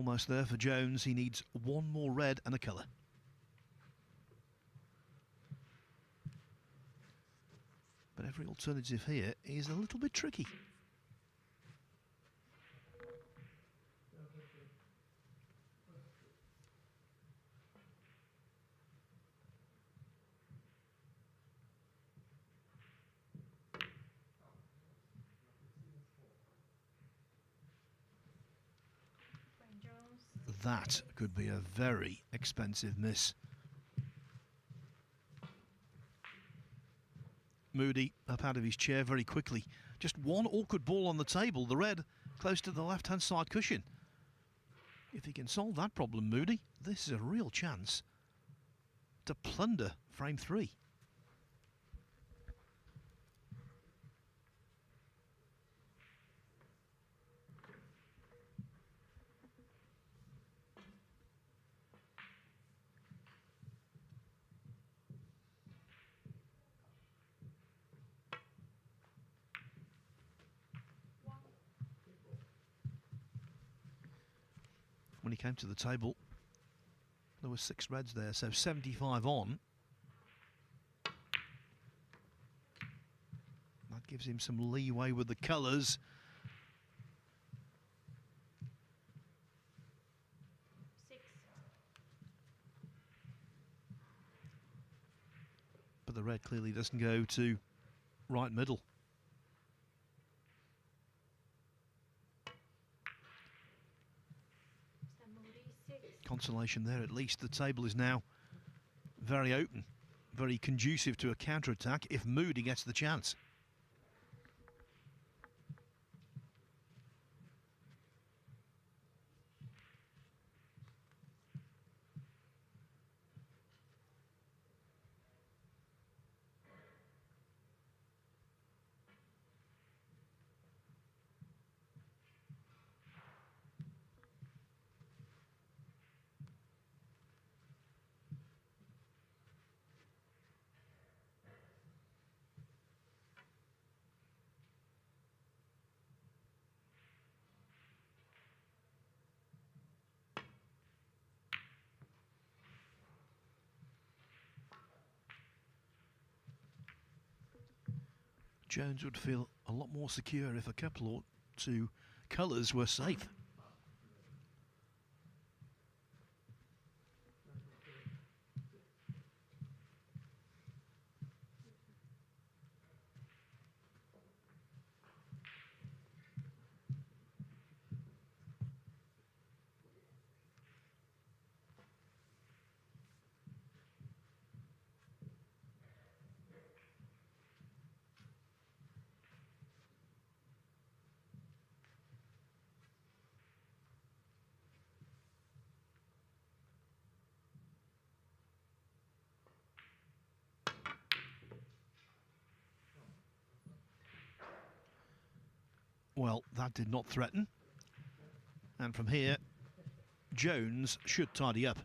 Almost there for Jones. He needs one more red and a colour. But every alternative here is a little bit tricky. That could be a very expensive miss. Moody up out of his chair very quickly. Just one awkward ball on the table, the red close to the left-hand side cushion. If he can solve that problem, Moody, this is a real chance to plunder frame 3. When he came to the table, there were 6 reds there, so 75 on. That gives him some leeway with the colours. But the red clearly doesn't go to right middle. Consolation there, at least the table is now very open, very conducive to a counter-attack if Moody gets the chance. Jones would feel a lot more secure if a couple or two colours were safe. Well, that did not threaten. And from here, Jones should tidy up.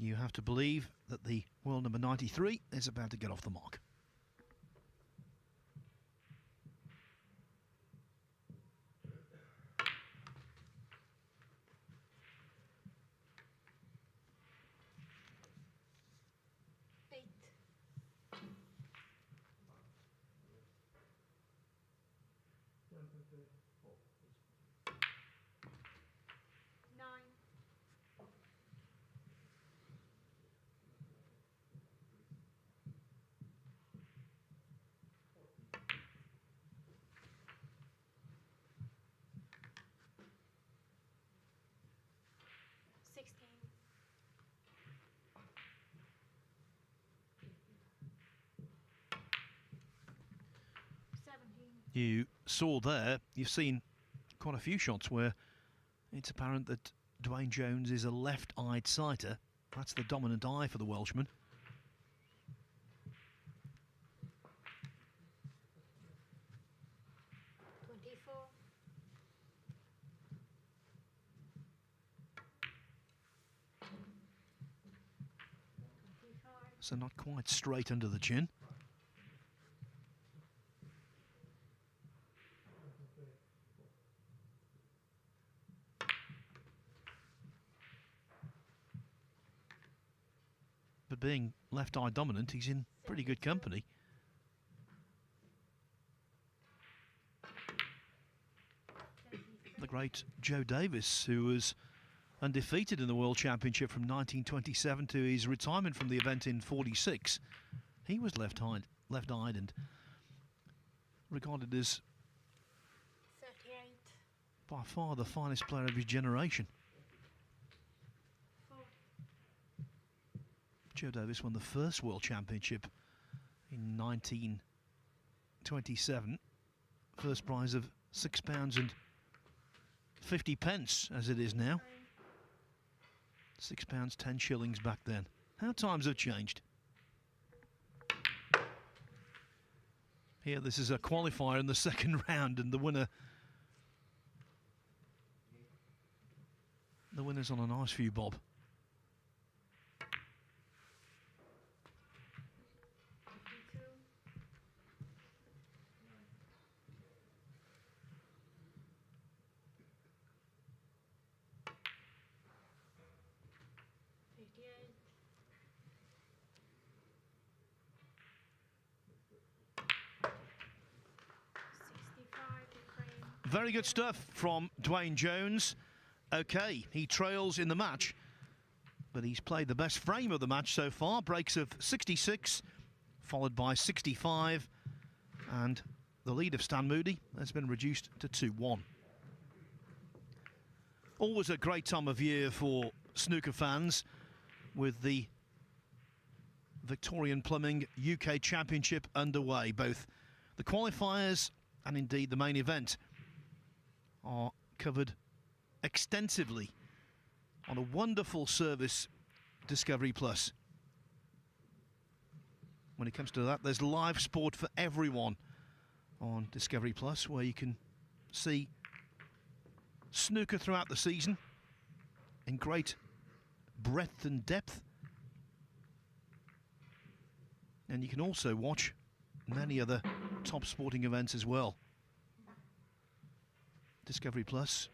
You have to believe that the world number 93 is about to get off the mark. You saw there, you've seen quite a few shots where it's apparent that Dwayne Jones is a left-eyed sighter. That's the dominant eye for the Welshman. So not quite straight under the chin. But being left-eye dominant, he's in pretty good company. The great Joe Davis, who was undefeated in the World Championship from 1927 to his retirement from the event in 46. He was left-eyed and regarded as 38. By far the finest player of his generation. 4. Joe Davis won the first World Championship in 1927. First prize of £6 and 50 pence, as it is now. £6, 10 shillings back then. How times have changed. Here, this is a qualifier in the second round, and the winner's on a nice few bob. Very good stuff from Dwayne Jones. Okay, he trails in the match, but he's played the best frame of the match so far. Breaks of 66, followed by 65, and the lead of Stan Moody has been reduced to 2-1. Always a great time of year for snooker fans, with the Victorian Plumbing UK Championship underway. Both the qualifiers and indeed the main event are covered extensively on a wonderful service, Discovery Plus. When it comes to that, there's live sport for everyone on Discovery Plus, where you can see snooker throughout the season in great breadth and depth. And you can also watch many other top sporting events as well. Discovery Plus,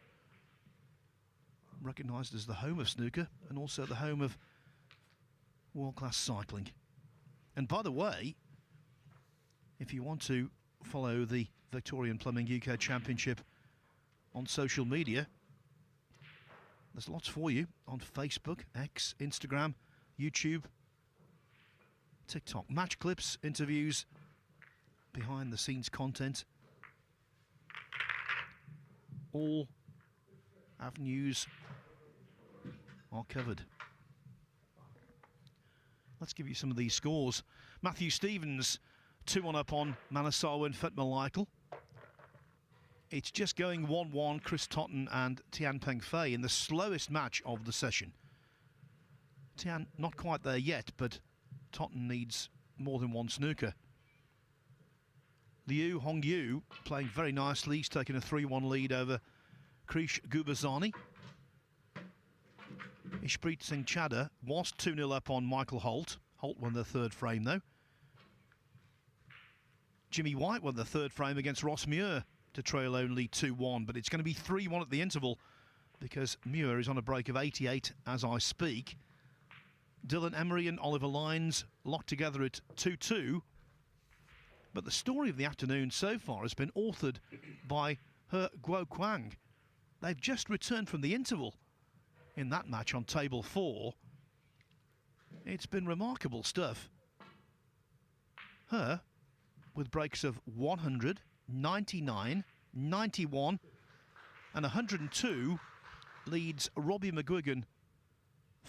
recognised as the home of snooker and also the home of world-class cycling. And by the way, if you want to follow the Victorian Plumbing UK Championship on social media, there's lots for you on Facebook, X, Instagram, YouTube, TikTok. Match clips, interviews, behind-the-scenes content. All avenues are covered. Let's give you some of these scores. Matthew Stevens, 2-1 up on Manasarwin Fetmalaikal. It's just going 1-1, Chris Totten and Tian Pengfei in the slowest match of the session. Tian not quite there yet, but Totten needs more than one snooker. Liu Hongyu playing very nicely. He's taken a 3-1 lead over Krish Gubazani. Ishpreet Singh Chadha was 2-0 up on Michael Holt. Holt won the third frame, though. Jimmy White won the third frame against Ross Muir to trail only 2-1, but it's going to be 3-1 at the interval because Muir is on a break of 88 as I speak. Dylan Emery and Oliver Lyons locked together at 2-2. But the story of the afternoon so far has been authored by He Guo Kwang. They've just returned from the interval in that match on table 4. It's been remarkable stuff. He, with breaks of 100, 99, 91 and 102, leads Robbie McGuigan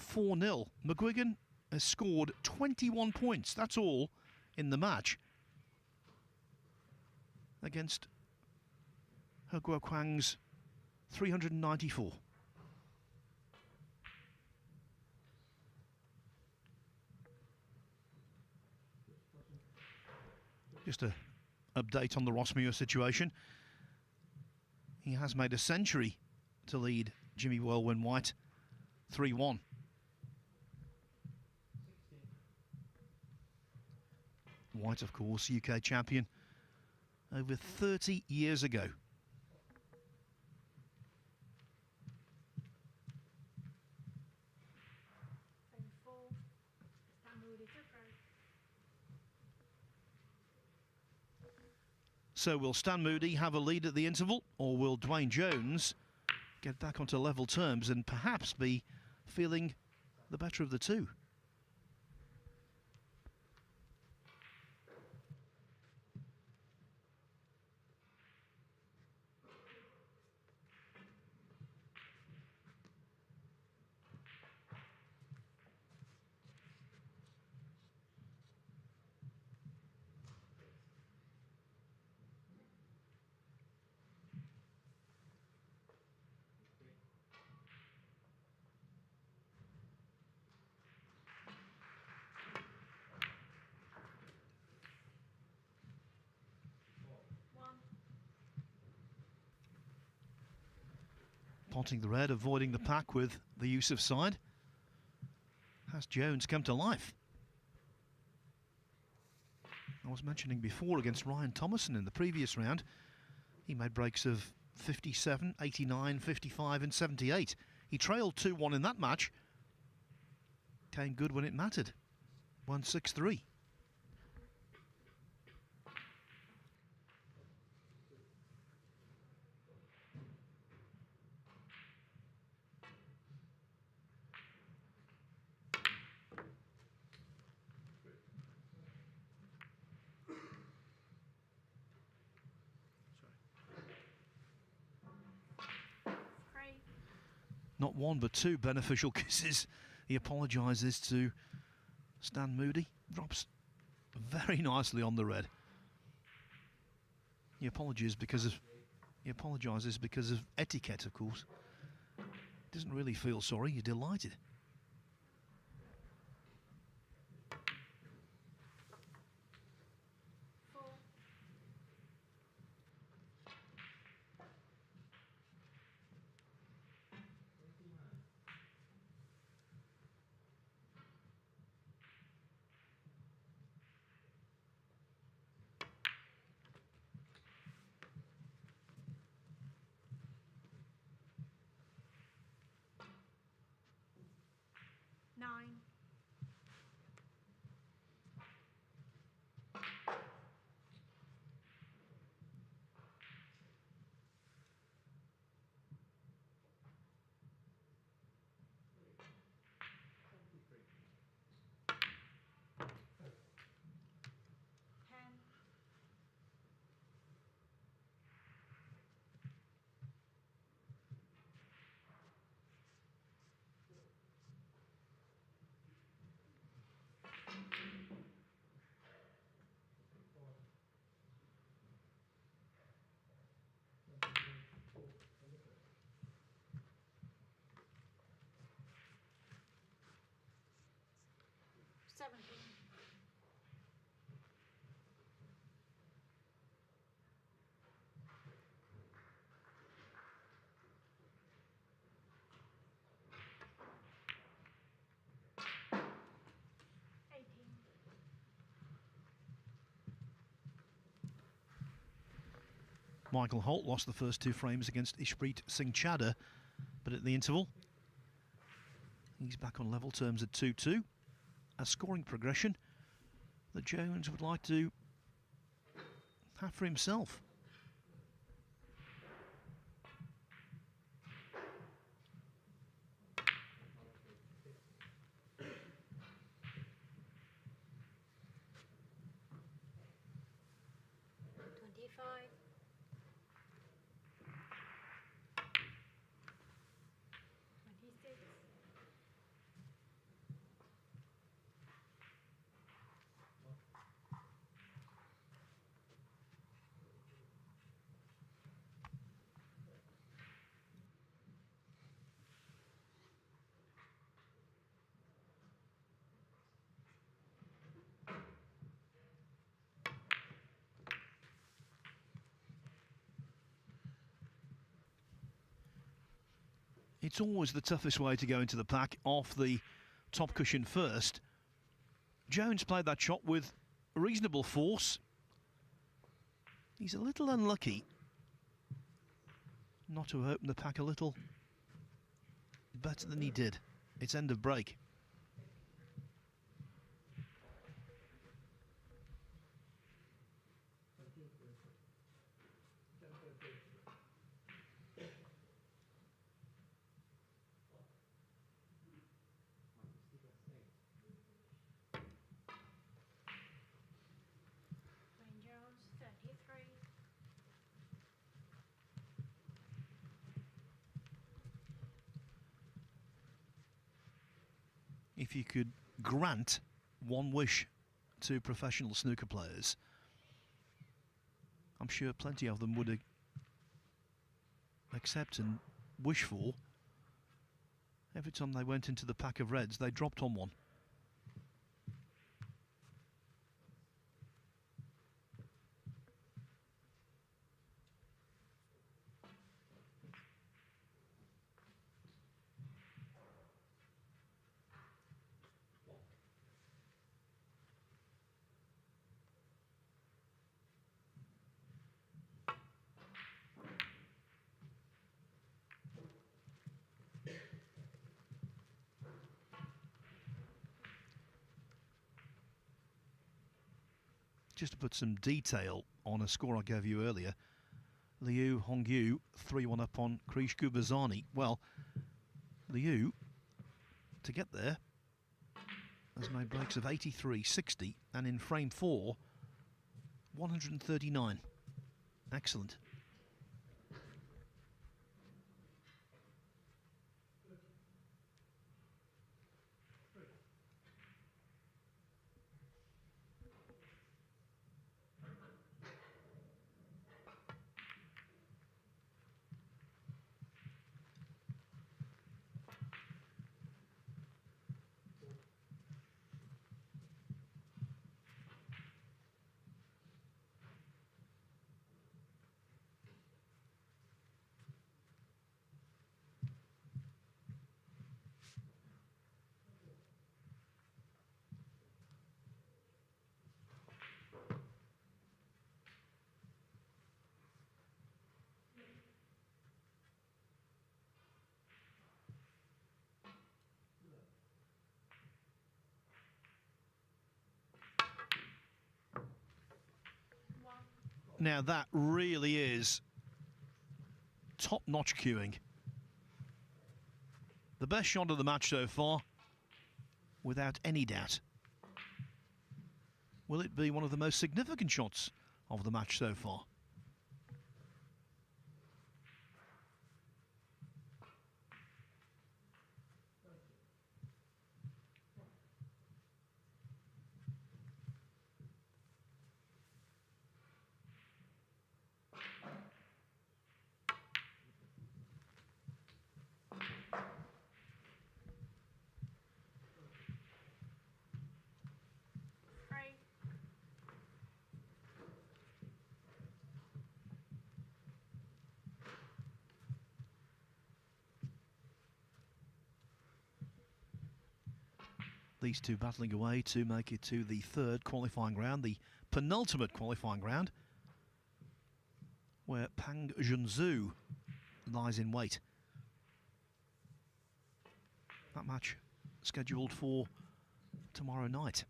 4-0. McGuigan has scored 21 points, that's all, in the match, against He Guoquang's 394. Just a update on the Ross Muir situation. He has made a century to lead Jimmy Whirlwind White 3-1. White, of course, UK champion over 30 years ago. So will Stan Moody have a lead at the interval, or will Dwayne Jones get back onto level terms and perhaps be feeling the better of the two? Potting the red, avoiding the pack with the use of side. Has Jones come to life? I was mentioning before against Ryan Thomason in the previous round, he made breaks of 57, 89, 55 and 78. He trailed 2-1 in that match. Came good when it mattered. 1-6-3. Not one, but two beneficial kisses. He apologises to Stan Moody. Drops very nicely on the red. He apologises because of etiquette, of course. Doesn't really feel sorry. He's delighted. Nine. Michael Holt lost the first two frames against Ishpreet Singh Chadha, but at the interval, he's back on level terms at 2-2. A scoring progression that Jones would like to have for himself. It's always the toughest way to go into the pack, off the top cushion first. Jones played that shot with reasonable force. He's a little unlucky not to have opened the pack a little better than he did. It's end of break. Jones, 33. If you could grant one wish to professional snooker players, I'm sure plenty of them would accept and wish for. Every time they went into the pack of reds, they dropped on one. Just to put some detail on a score I gave you earlier, Liu Hongyu 3-1 up on Krish Gubazani. Well, Liu, to get there, has made breaks of 83, 60, and in frame 4, 139. Excellent. Now that really is top-notch cueing. The best shot of the match so far, without any doubt. Will it be one of the most significant shots of the match so far? These two battling away to make it to the third qualifying round, the penultimate qualifying round, where Pang Junzhu lies in wait. That match scheduled for tomorrow night.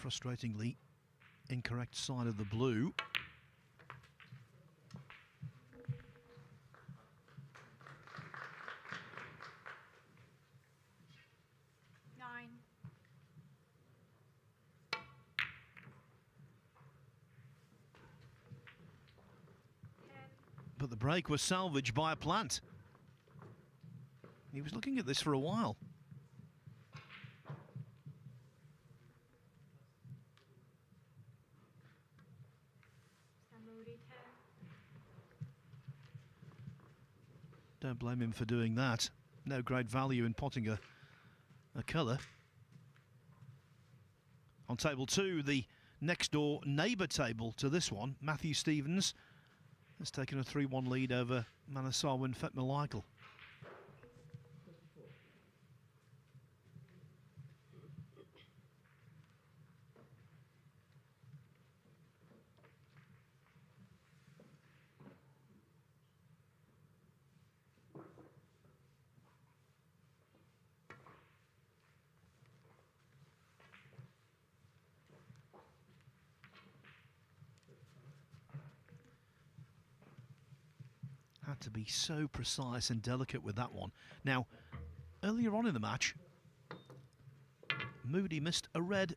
frustratingly incorrect side of the blue. 9. 10. But the break was salvaged by a plant. He was looking at this for a while. Moody 10. Don't blame him for doing that. No great value in potting a colour. On table 2, the next door neighbour table to this one, Matthew Stevens has taken a 3-1 lead over Manasarwin Fetmalaikal. Had to be so precise and delicate with that one. Now, earlier on in the match, Moody missed a red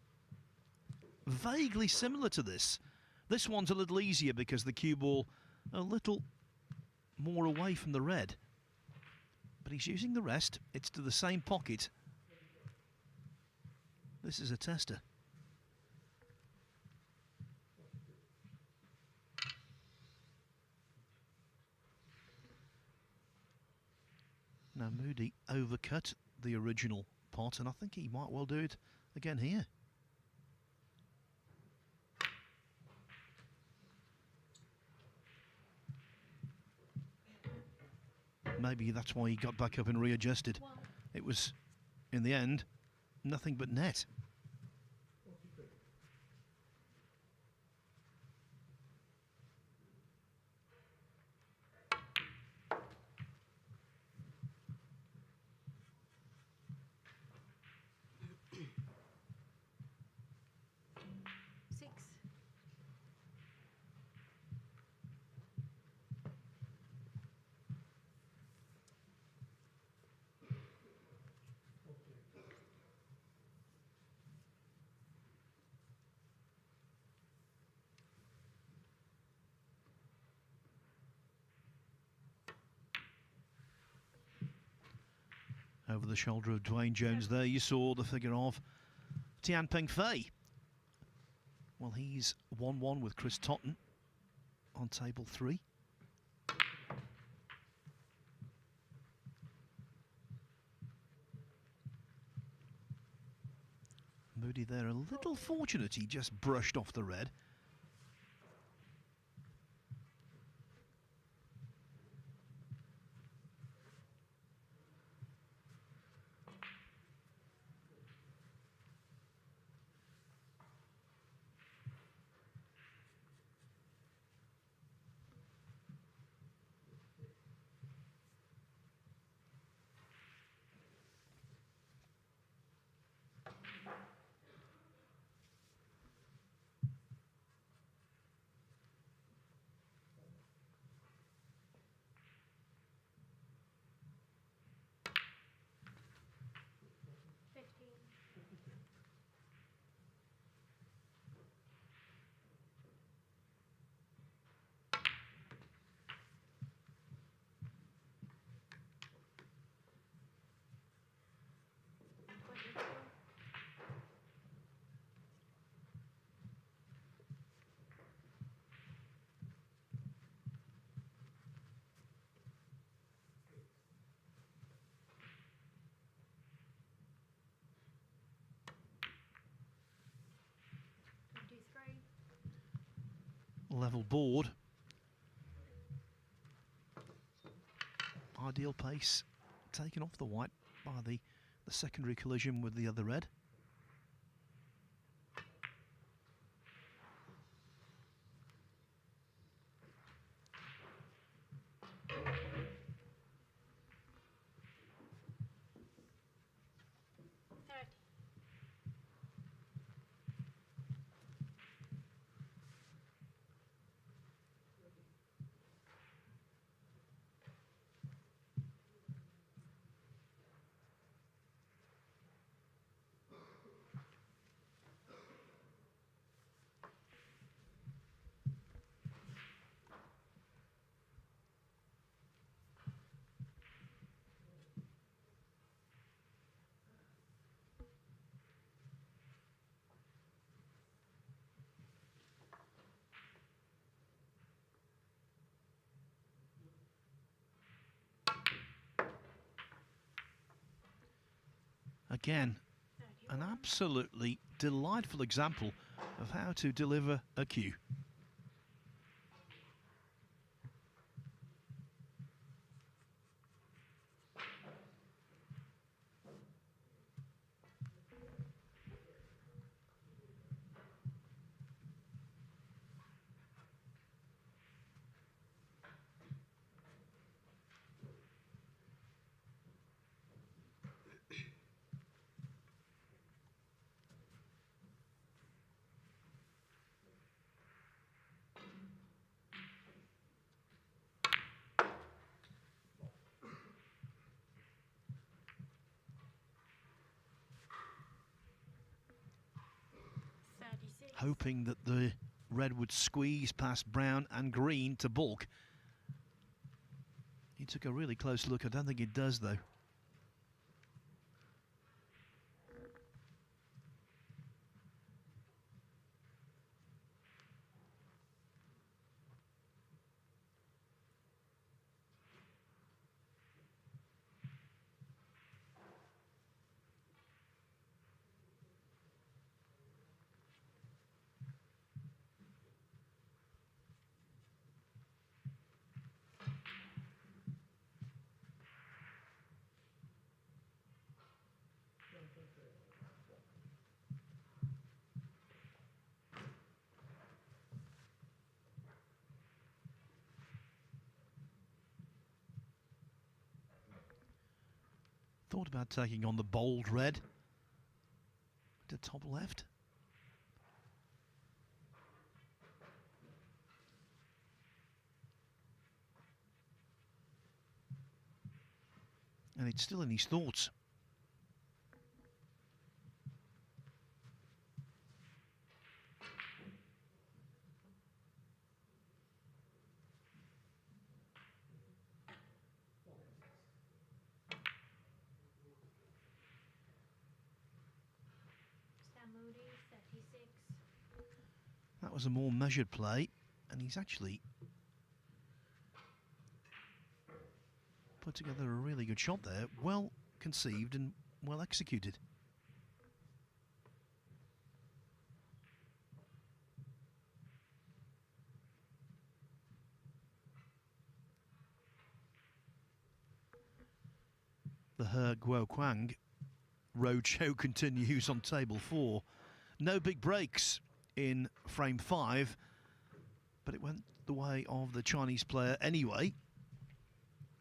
vaguely similar to this. This one's a little easier because the cue ball a little more away from the red. But he's using the rest. It's to the same pocket. This is a tester. Now Moody overcut the original pot, and I think he might well do it again here. Maybe that's why he got back up and readjusted. It was, in the end, nothing but net. Over the shoulder of Dwayne Jones there, you saw the figure of Tian Peng Fei. Well, he's 1-1 with Chris Totten on table 3. Moody there a little fortunate, he just brushed off the red. Level board. Ideal pace taken off the white by the secondary collision with the other red. Again, an absolutely delightful example of how to deliver a cue. Hoping that the red would squeeze past brown and green to bulk. He took a really close look. I don't think it does, though. Thought about taking on the bold red to top left. And it's still in his thoughts. That was a more measured play, and he's actually put together a really good shot there. Well conceived and well executed. The He Guo Kwang roadshow continues on table 4. No big breaks in frame 5, but it went the way of the Chinese player anyway.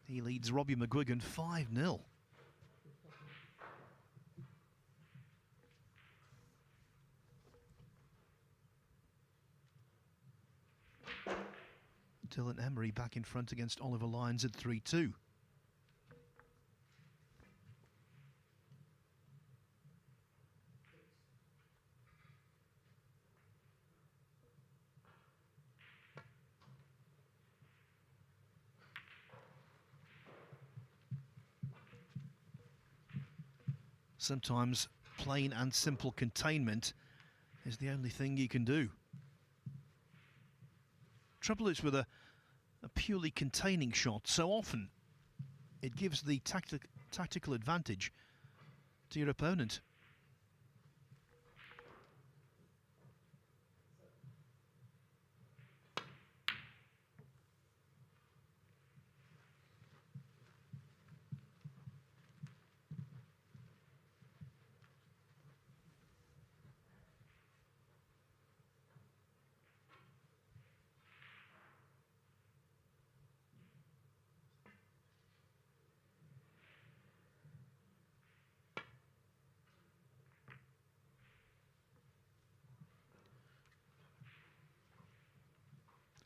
He leads Robbie McGuigan 5-0. Dylan Emery back in front against Oliver Lyons at 3-2. Sometimes plain and simple containment is the only thing you can do. Trouble is with a purely containing shot, so often it gives the tactical advantage to your opponent.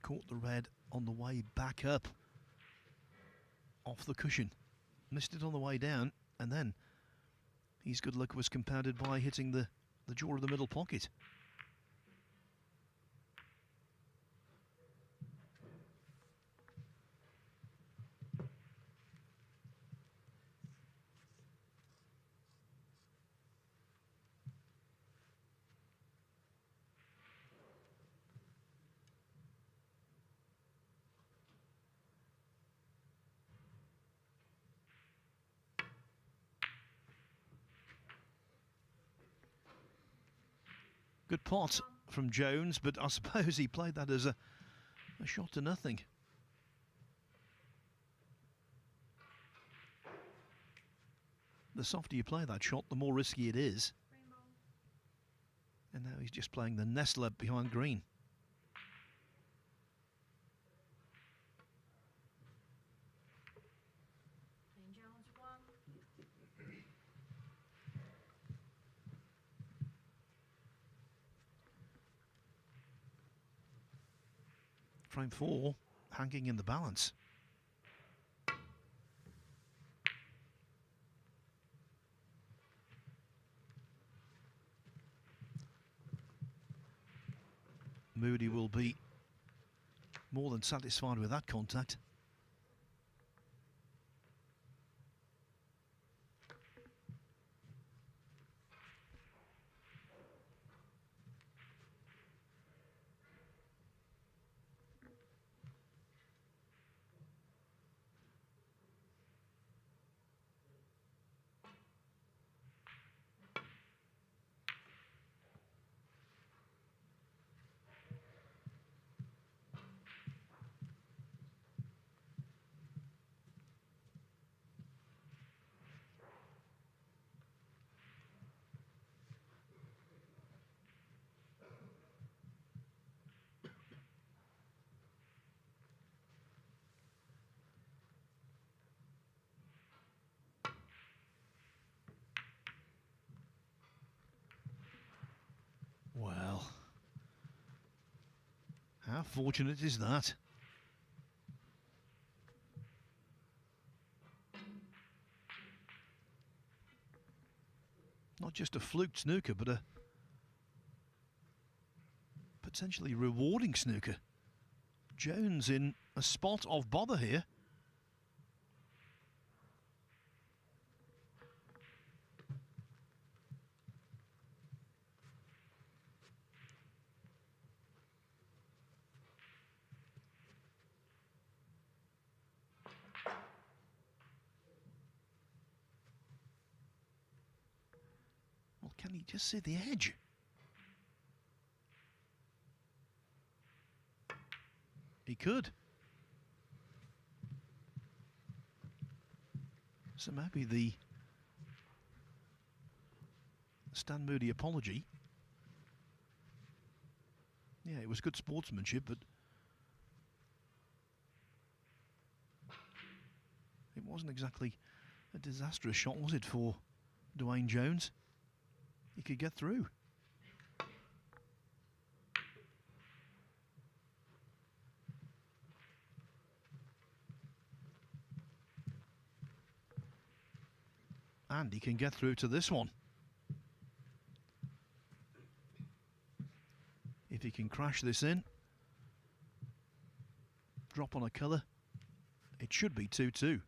Caught the red on the way back up off the cushion. Missed it on the way down, and then his good luck was compounded by hitting the jaw of the middle pocket. Good pot from Jones, but I suppose he played that as a shot to nothing. The softer you play that shot, the more risky it is. And now he's just playing the nestler behind green. Frame 4 hanging in the balance. Moody will be more than satisfied with that contact. Well, how fortunate is that? Not just a fluke snooker, but a potentially rewarding snooker. Jones in a spot of bother here. Well, can he just see the edge? He could. So maybe the Stan Moody apology. Yeah, it was good sportsmanship, but it wasn't exactly a disastrous shot, was it, for Dwayne Jones? He could get through. And he can get through to this one. If he can crash this in, drop on a colour, it should be 2-2.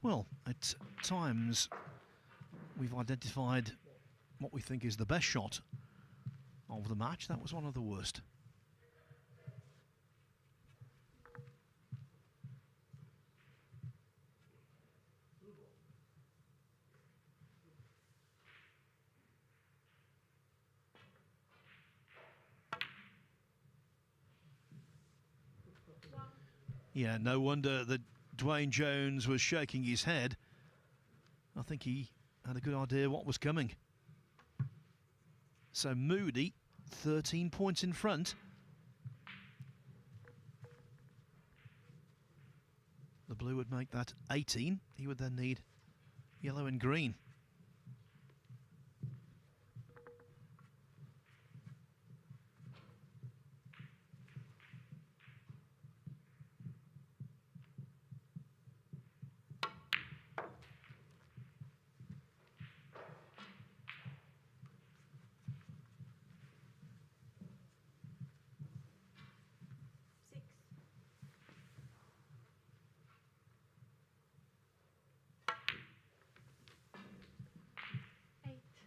Well, at times we've identified what we think is the best shot of the match. That was one of the worst. Yeah, no wonder that Dwayne Jones was shaking his head. I think he had a good idea what was coming. So Moody, 13 points in front. The blue would make that 18. He would then need yellow and green.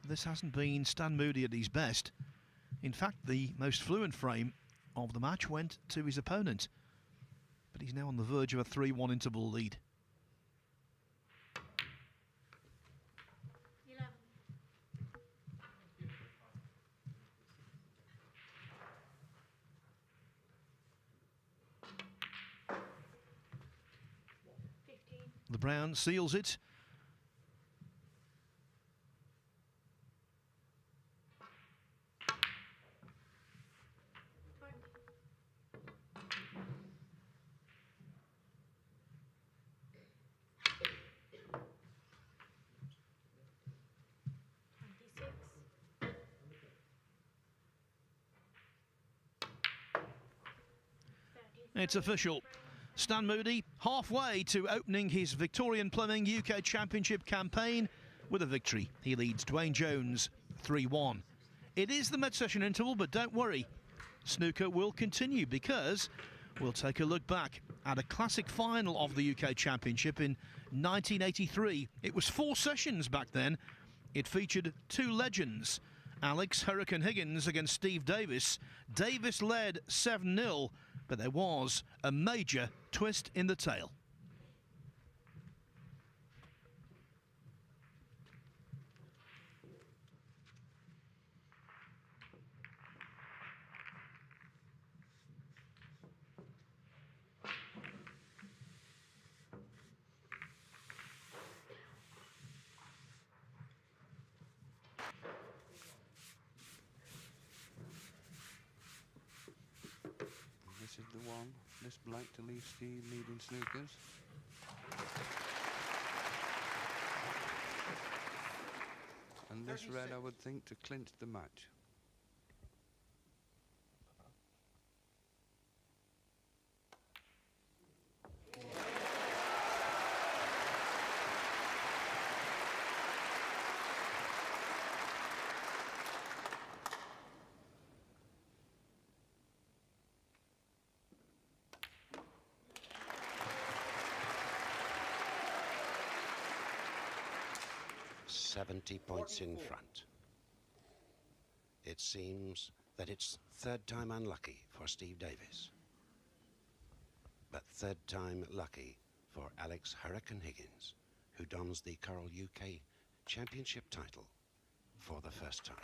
this hasn't been Stan Moody at his best. In fact, the most fluent frame of the match went to his opponent. But he's now on the verge of a 3-1 interval lead. 11. The brown seals it. It's official. Stan Moody halfway to opening his Victorian Plumbing UK Championship campaign with a victory. He leads Dwayne Jones 3-1. It is the mid-session interval, but don't worry. Snooker will continue because we'll take a look back at a classic final of the UK Championship in 1983. It was 4 sessions back then. It featured 2 legends, Alex Hurricane Higgins against Steve Davis. Davis led 7-0, but there was a major twist in the tale. This is the one, this black to leave Steve leading snookers. And this red, I would think, to clinch the match. "70 points in front. It seems that it's third time unlucky for Steve Davis, but third time lucky for Alex Hurricane Higgins, who dons the Coral UK Championship title for the first time.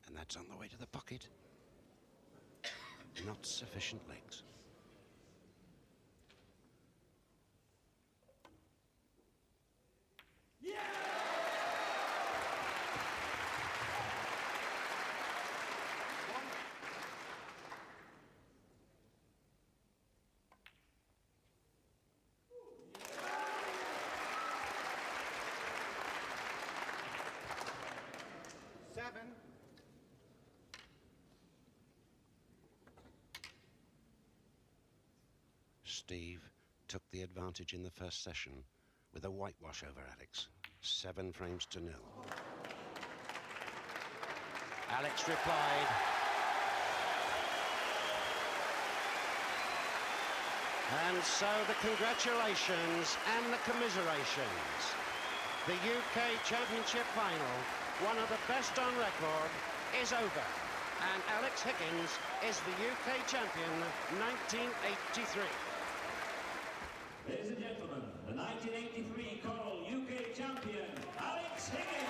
And that's on the way to the pocket. Not sufficient legs. Steve took the advantage in the first session with a whitewash over Alex, 7 frames to 0. Alex replied. And so the congratulations and the commiserations. The UK Championship final, one of the best on record, is over. And Alex Higgins is the UK champion 1983. Ladies and gentlemen, the 1983 Coral UK champion, Alex Higgins.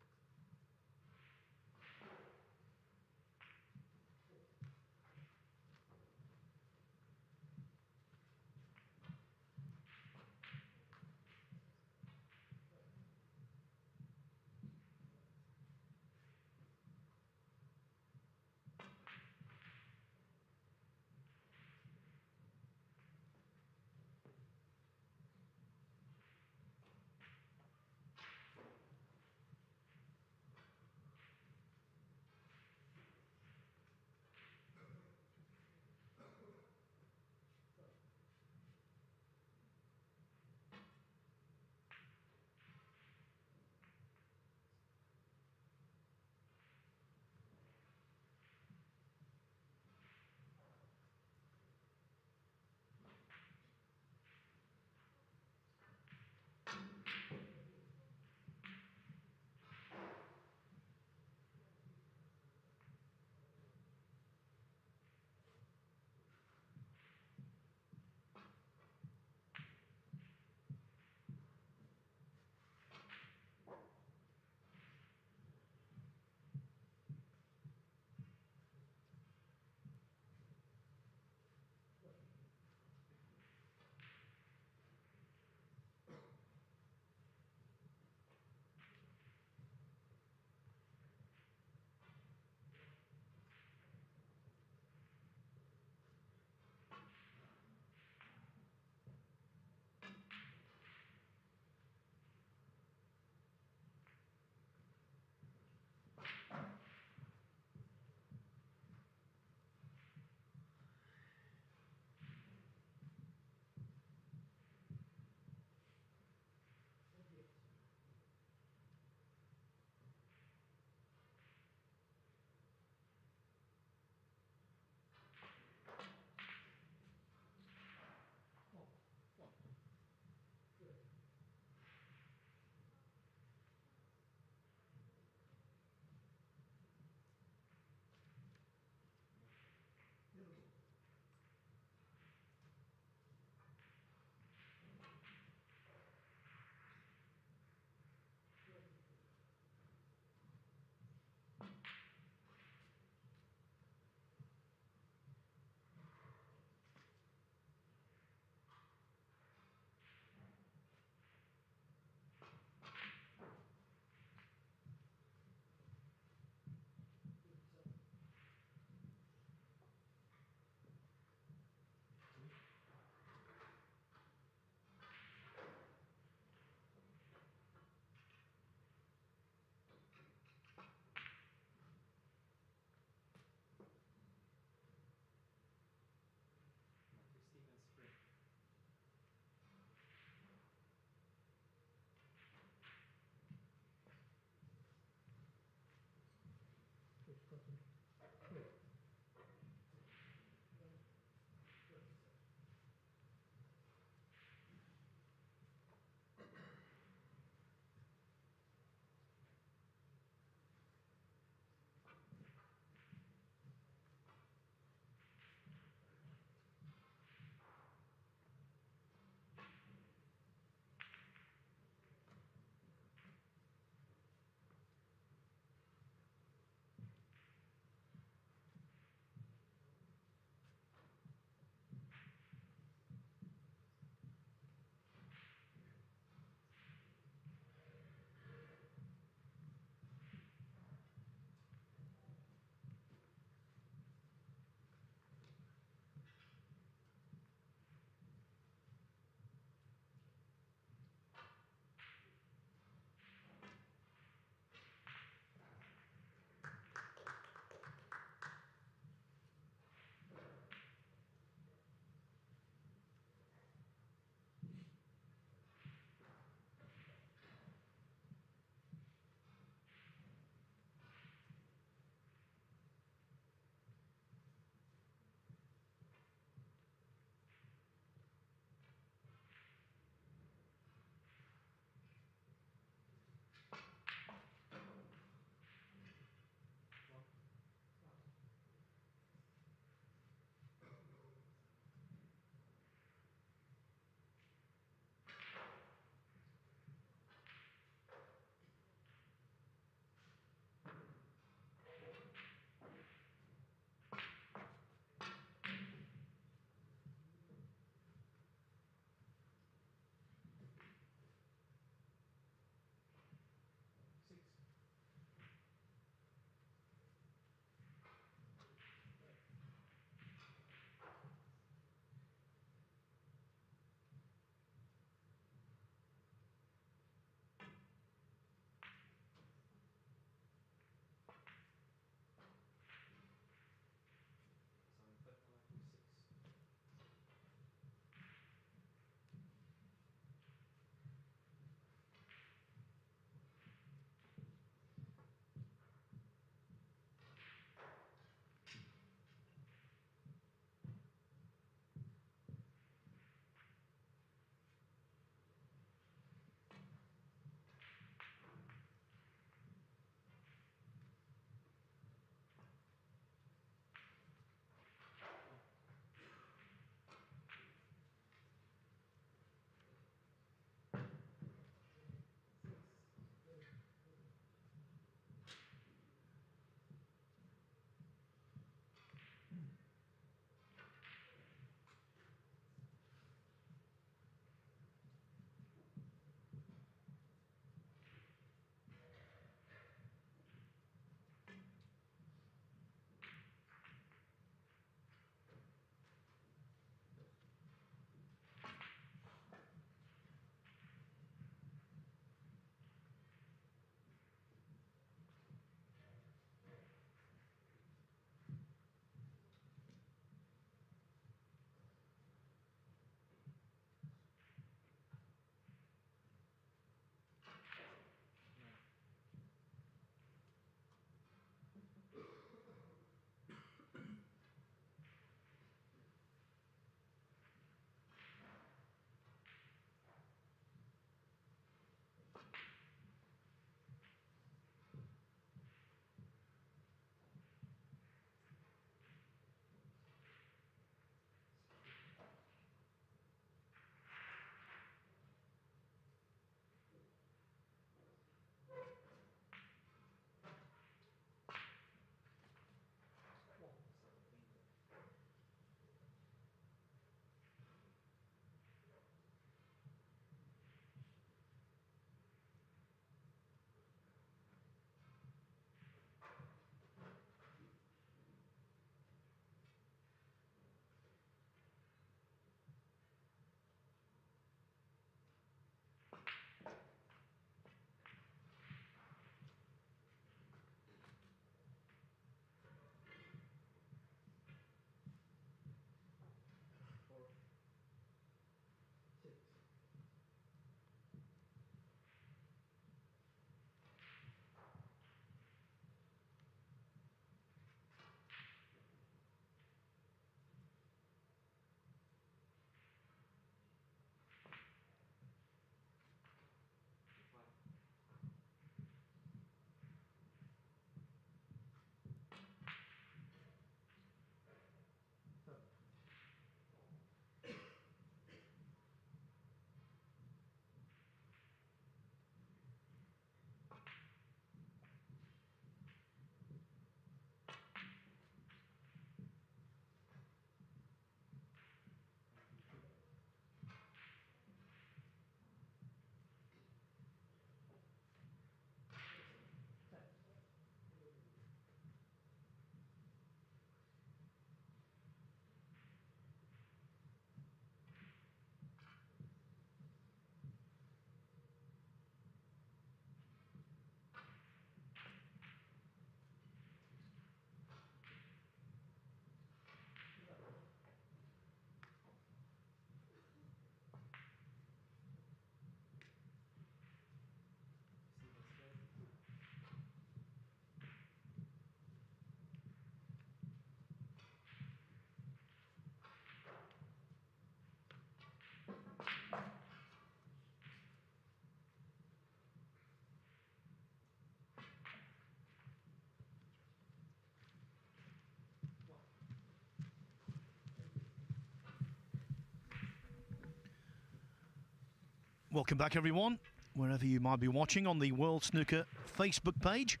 Welcome back, everyone, wherever you might be watching on the World Snooker Facebook page,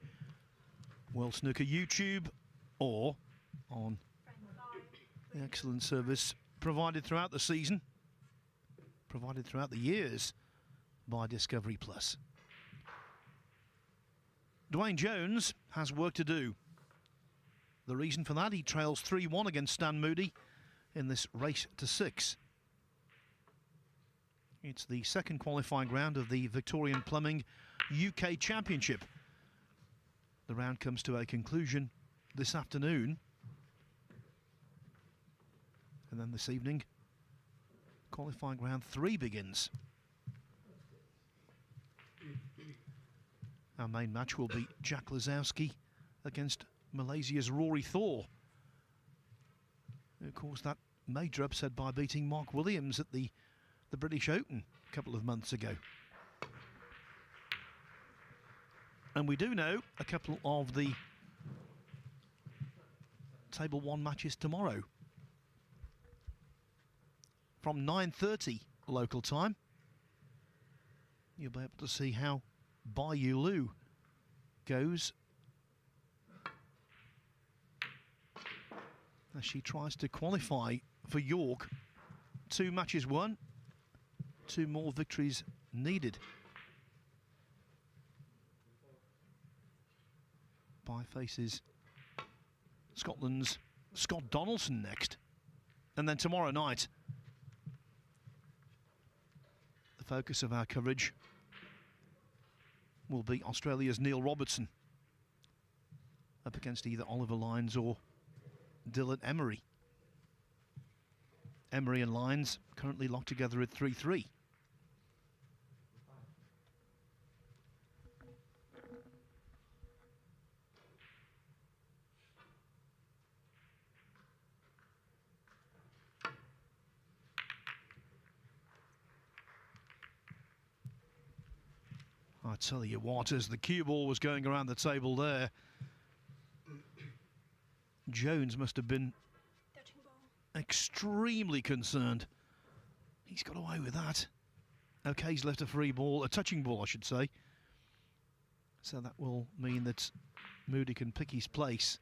World Snooker YouTube, or on the excellent service provided throughout the season, provided throughout the years by Discovery Plus. Dwayne Jones has work to do. The reason for that, he trails 3-1 against Stan Moody in this race to 6. It's the second qualifying round of the Victorian Plumbing UK Championship. The round comes to a conclusion this afternoon. And then this evening, qualifying round 3 begins. Our main match will be Jack Lazowski against Malaysia's Rory Thor. Of course, that major upset by beating Mark Williams at the British Open a couple of months ago. And we do know a couple of the Table 1 matches tomorrow. From 9:30 local time, you'll be able to see how Bai Lu goes as she tries to qualify for York. 2 matches won, 2 more victories needed. Bai faces Scotland's Scott Donaldson next. And then tomorrow night, the focus of our coverage will be Australia's Neil Robertson up against either Oliver Lyons or Dylan Emery. Emery and Lyons currently locked together at 3-3. I tell you what, as the cue ball was going around the table there, Jones must have been extremely concerned. He's got away with that. Okay, he's left a free ball, a touching ball, I should say. So that will mean that Moody can pick his place,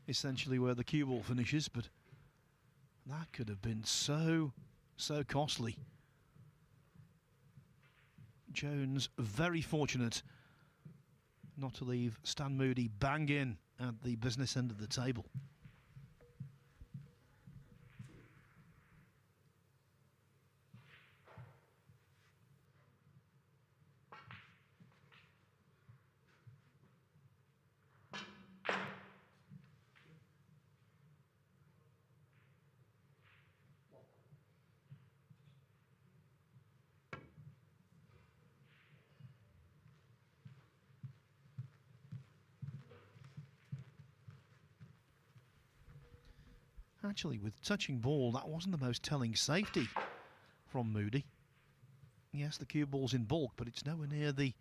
essentially where the cue ball finishes, but that could have been so costly. Jones very fortunate not to leave Stan Moody bang in at the business end of the table. Actually, with touching ball, that wasn't the most telling safety from Moody. Yes, the cue ball's in bulk, but it's nowhere near the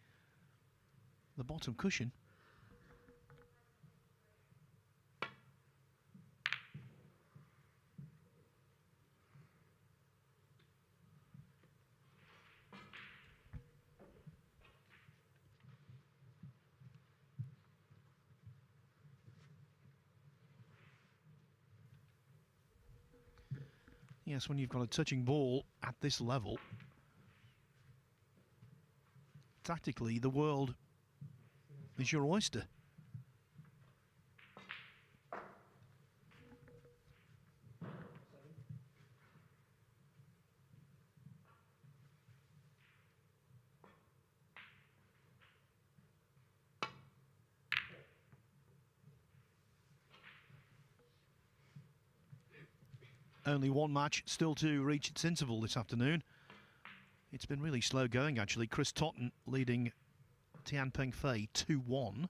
bottom cushion. Yes, when you've got a touching ball at this level, tactically, the world is your oyster. Only one match still to reach its interval this afternoon. It's been really slow going, actually. Chris Totten leading Tian Peng Fei 2-1.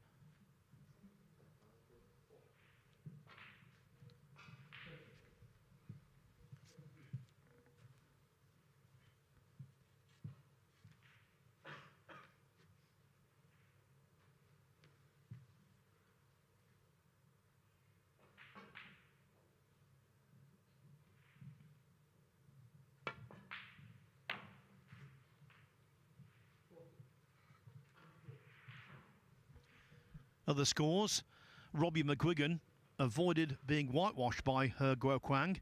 Other scores, Robbie McGuigan avoided being whitewashed by He Guo Kwang.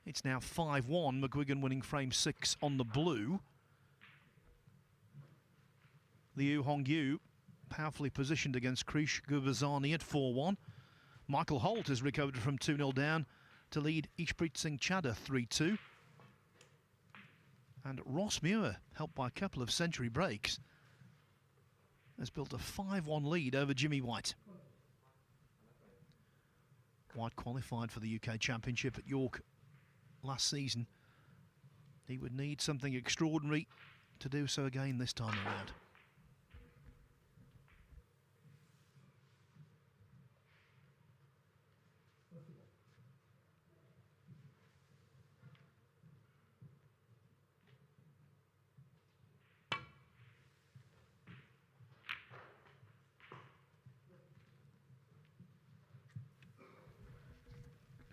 It's now 5-1, McGuigan winning frame 6 on the blue. Liu Hongyu powerfully positioned against Krish Gubazani at 4-1. Michael Holt has recovered from 2-0 down to lead Ishpreet Singh Chadha 3-2. And Ross Muir, helped by a couple of century breaks, has built a 5-1 lead over Jimmy White. White qualified for the UK Championship at York last season. He would need something extraordinary to do so again this time around.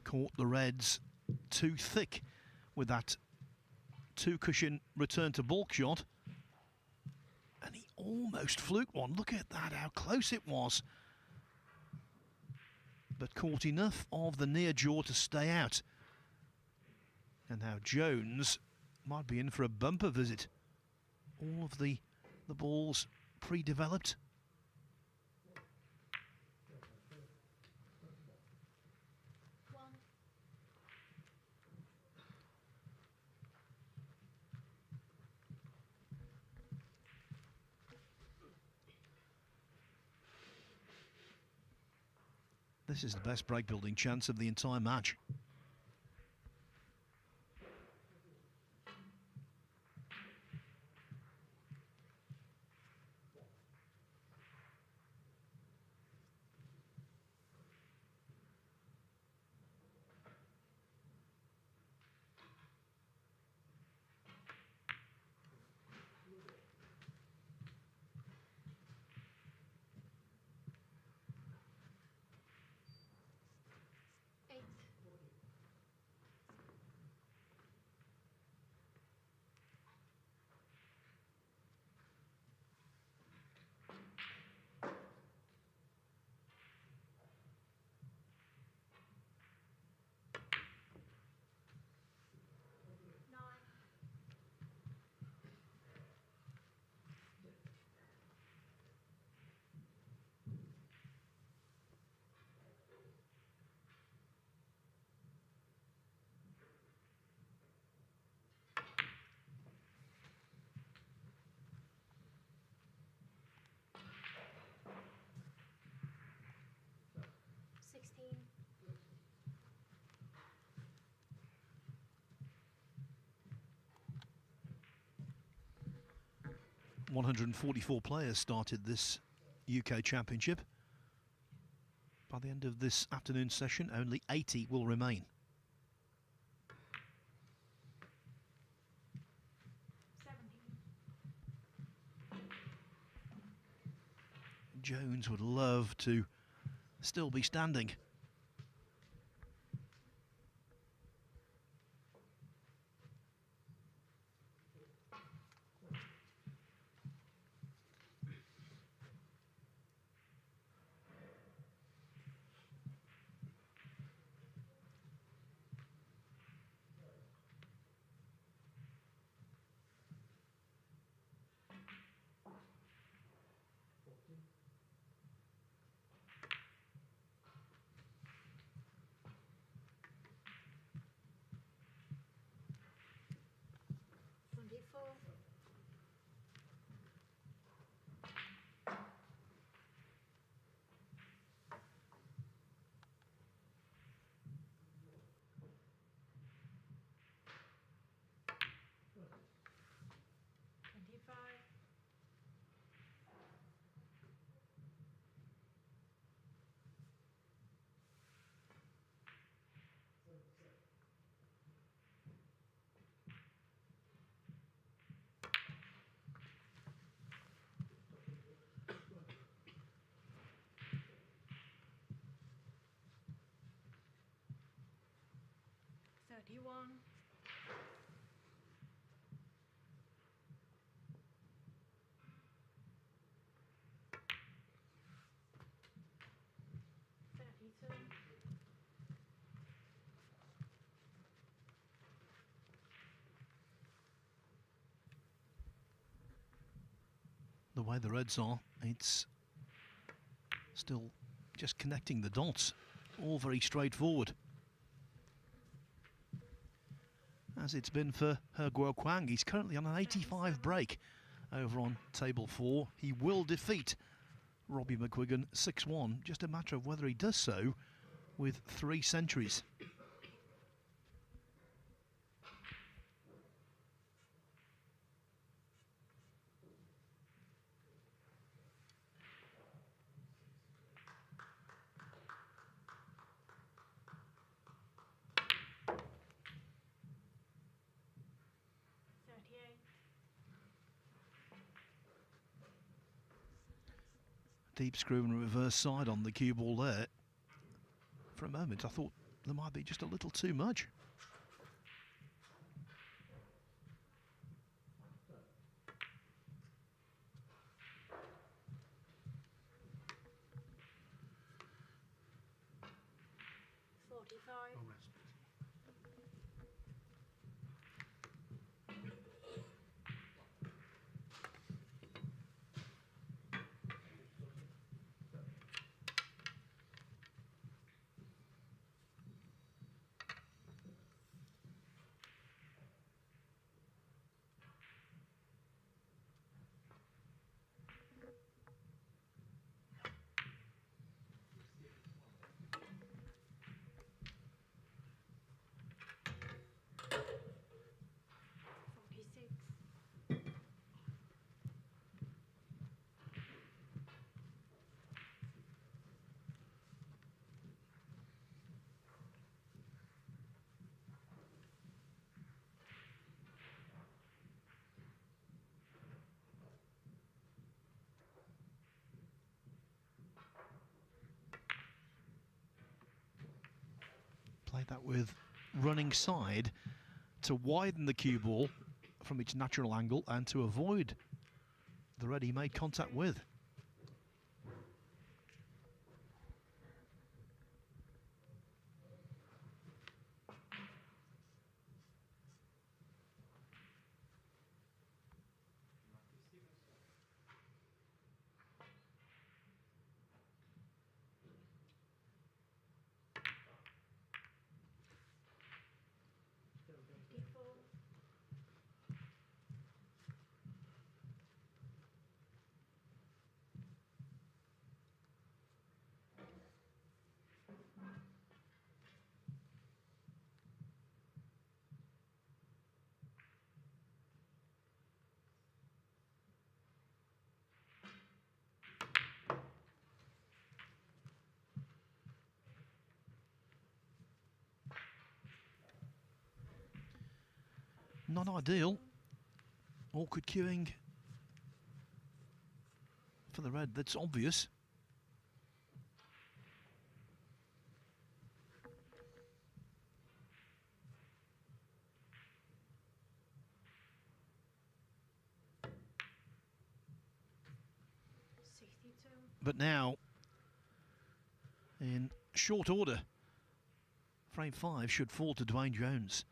Caught the Reds too thick with that two-cushion return to balk shot. And he almost fluked one. Look at that, how close it was. But caught enough of the near jaw to stay out. And now Jones might be in for a bumper visit. All of the balls pre-developed. This is the best break building chance of the entire match. – 144 players started this UK Championship. By the end of this afternoon session, only 80 will remain. Jones would love to still be standing. 62. The way the Reds are, it's still just connecting the dots. All very straightforward. As it's been for He Guoquang. He's currently on an 85 break over on table 4. He will defeat Robbie McGuigan 6-1. Just a matter of whether he does so with 3 centuries. Deep screw and reverse side on the cue ball there. For a moment I thought there might be just a little too much. Played that with running side to widen the cue ball from its natural angle and to avoid the red he made contact with. Not ideal. Awkward queuing for the red, that's obvious. But now, in short order, frame 5 should fall to Dwayne Jones.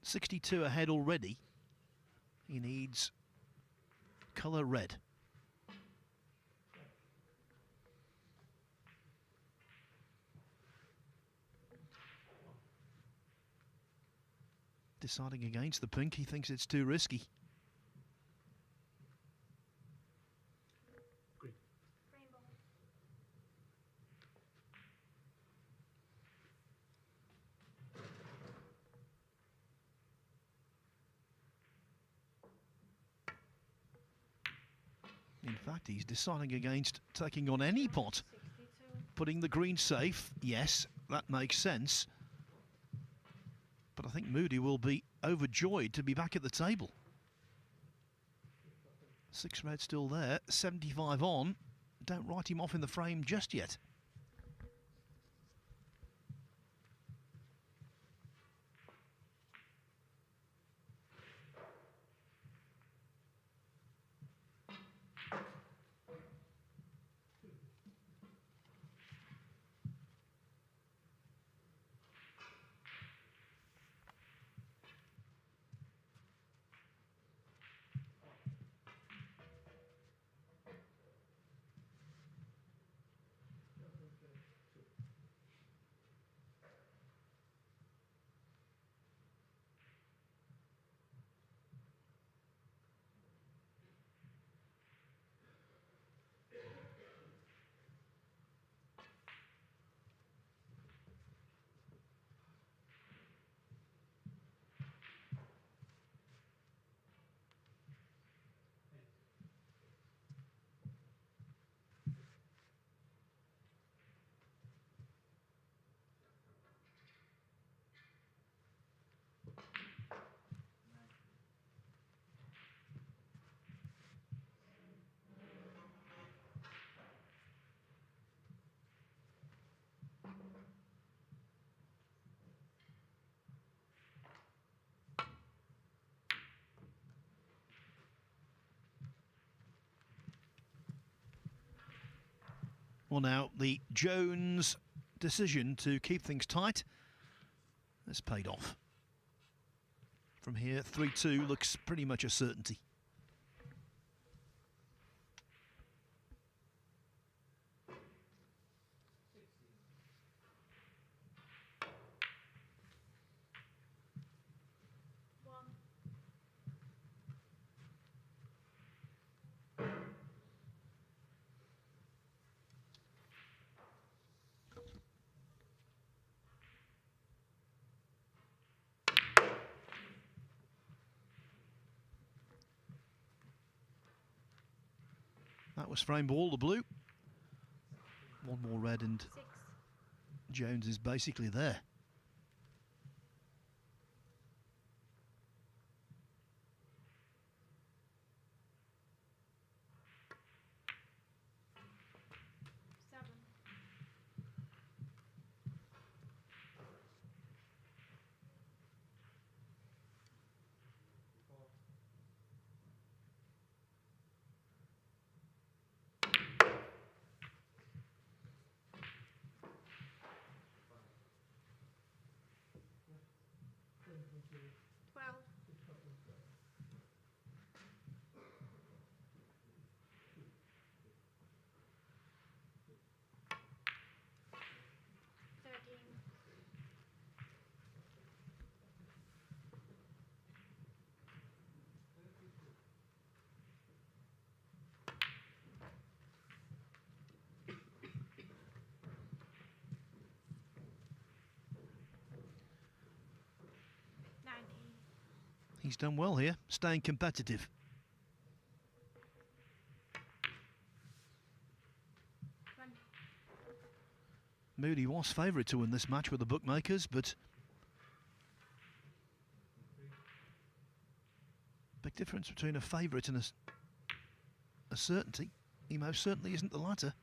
62 ahead already. He needs colour red. Deciding against the pink, he thinks it's too risky. In fact, he's deciding against taking on any pot. Putting the green safe, yes, that makes sense. But I think Moody will be overjoyed to be back at the table. 6 red still there, 75 on. Don't write him off in the frame just yet. Well, now, the Jones decision to keep things tight has paid off. From here, 3-2 looks pretty much a certainty. That was frame ball, the blue. One more red and 6. Jones is basically there. Seven. He's done well here, staying competitive. Moody was favourite to win this match with the bookmakers, but big difference between a favourite and a certainty. He most certainly isn't the latter.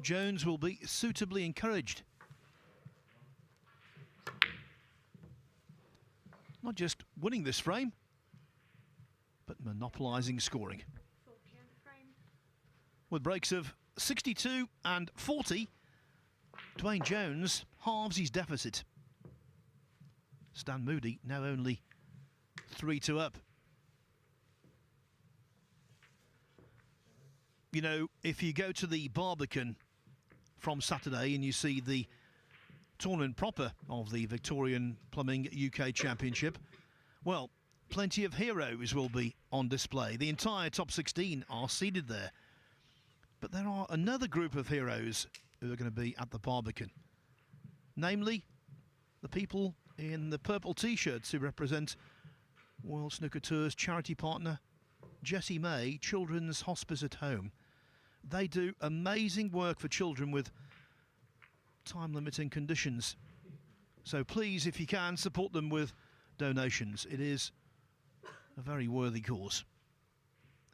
Jones will be suitably encouraged. Not just winning this frame, but monopolising scoring. With breaks of 62 and 40, Dwayne Jones halves his deficit. Stan Moody now only 3-2 up. You know, if you go to the Barbican from Saturday and you see the tournament proper of the Victorian Plumbing UK Championship, well, plenty of heroes will be on display. The entire top 16 are seated there. But there are another group of heroes who are going to be at the Barbican. Namely, the people in the purple T-shirts who represent World Snooker Tour's charity partner, Jessie May Children's Hospice at Home. They do amazing work for children with time-limiting conditions. So please, if you can, support them with donations. It is a very worthy cause.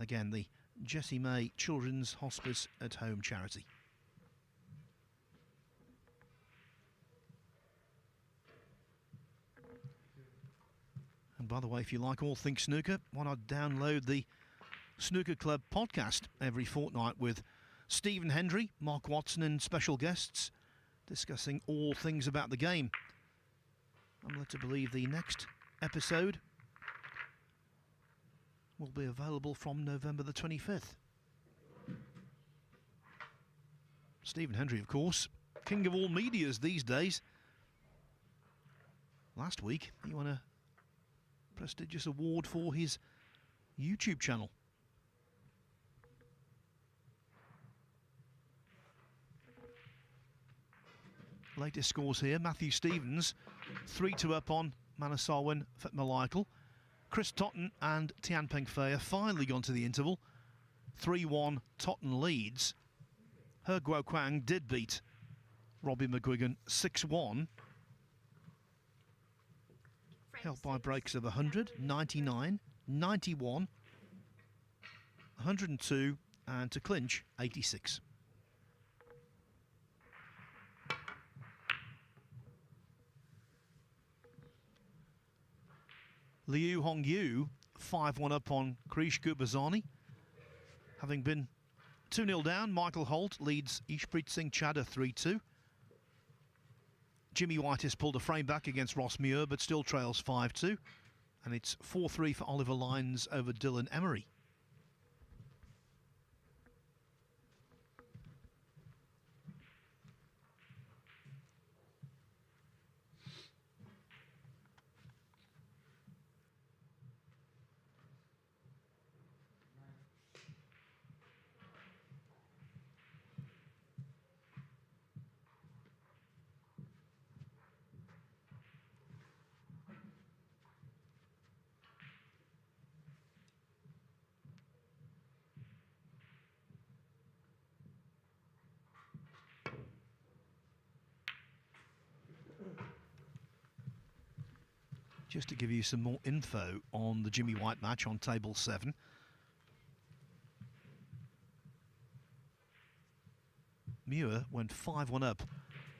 Again, the Jessie May Children's Hospice at Home charity. And by the way, if you like all things snooker, why not download the Snooker Club podcast every fortnight with Stephen Hendry, Mark Watson and special guests. discussing all things about the game. I'm led to believe the next episode will be available from November the 25th. Stephen Hendry, of course, king of all medias these days. Last week, he won a prestigious award for his YouTube channel. Latest scores here, Matthew Stevens 3-2 up on Manasarwin Fatmalaikal. Chris Totten and Tian Pengfei finally gone to the interval. 3-1 Totten leads. He Guo Kwang did beat Robbie McGuigan 6-1. Helped by breaks of 100, 99, 91, 102 and to clinch 86. Liu Hongyu 5-1 up on Krish Gubazani. Having been 2-0 down, Michael Holt leads Ishpreet Singh Chadha 3-2. Jimmy White has pulled a frame back against Ross Muir, but still trails 5-2. And it's 4-3 for Oliver Lyons over Dylan Emery. Just to give you some more info on the Jimmy White match on table 7. Muir went 5-1 up,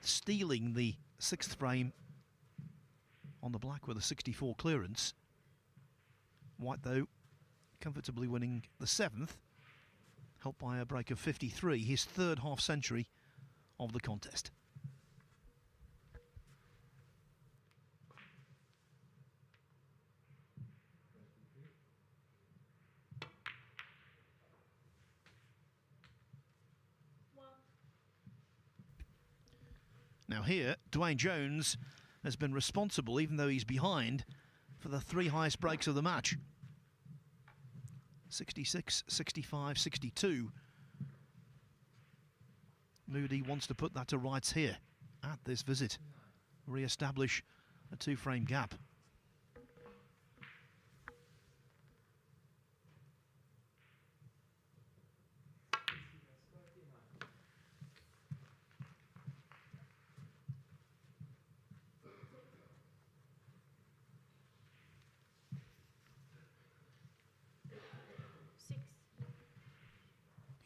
stealing the 6th frame on the black with a 64 clearance. White, though, comfortably winning the 7th, helped by a break of 53, his 3rd half century of the contest. Now here, Dwayne Jones has been responsible, even though he's behind, for the 3 highest breaks of the match. 66, 65, 62. Moody wants to put that to rights here at this visit. Re-establish a 2-frame gap.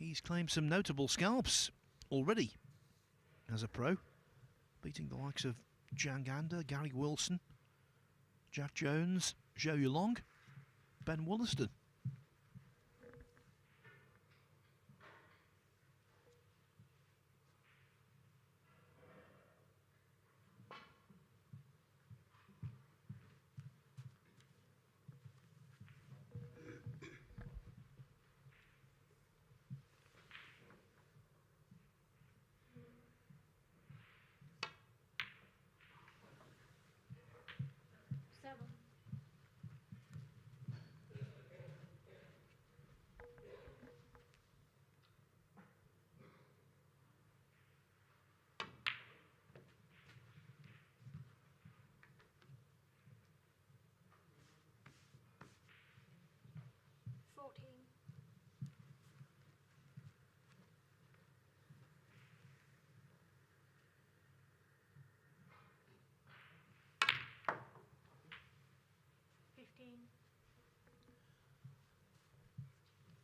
He's claimed some notable scalps already as a pro, beating the likes of Jan Gander, Gary Wilson, Jack Jones, Zhou Yulong, Ben Wollaston.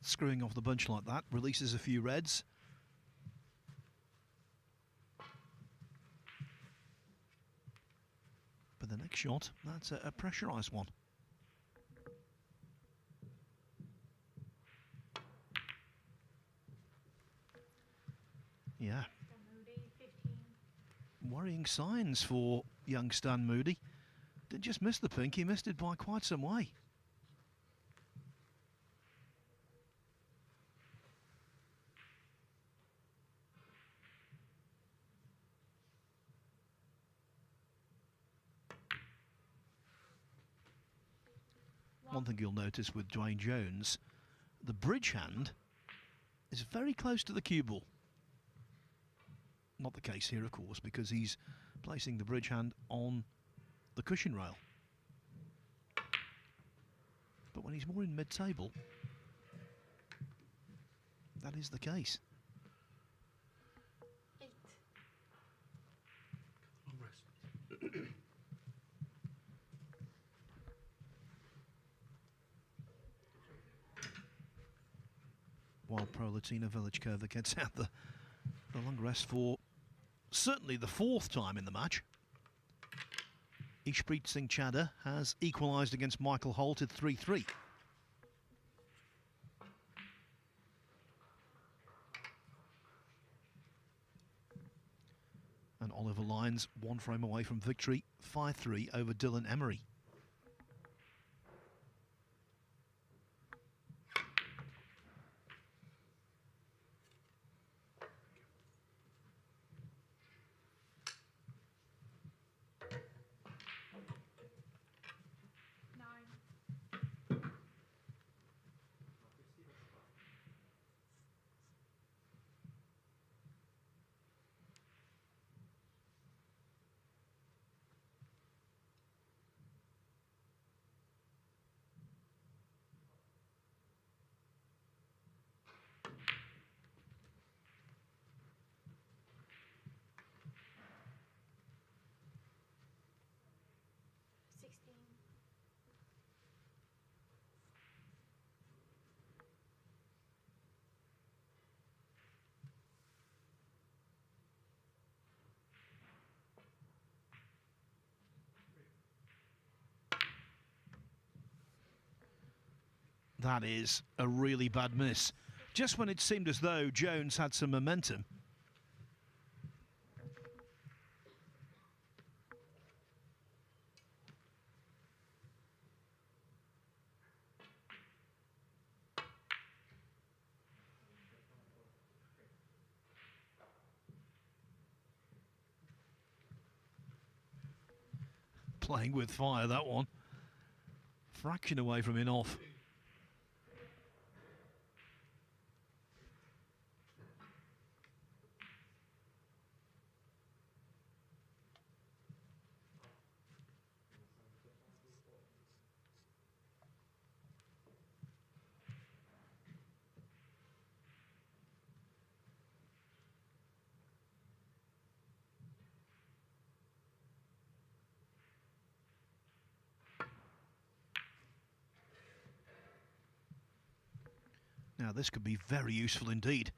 Screwing off the bunch like that releases a few reds. But the next shot, that's a pressurised one. Yeah. Worrying signs for young Stan Moody. Did just miss the pink, he missed it by quite some way. One thing you'll notice with Dwayne Jones, the bridge hand is very close to the cue ball. Not the case here, of course, because he's placing the bridge hand on the cushion rail. But when he's more in mid-table, that is the case. 8. Long rest. While Prolatina Velichkova gets out the long rest for certainly the 4th time in the match. Ishpreet Singh Chadha has equalised against Michael Holt at 3-3. And Oliver Lyons 1 frame away from victory, 5-3 over Dylan Emery. That is a really bad miss. Just when it seemed as though Jones had some momentum. Playing with fire, that one. Fraction away from in off. Now this could be very useful indeed.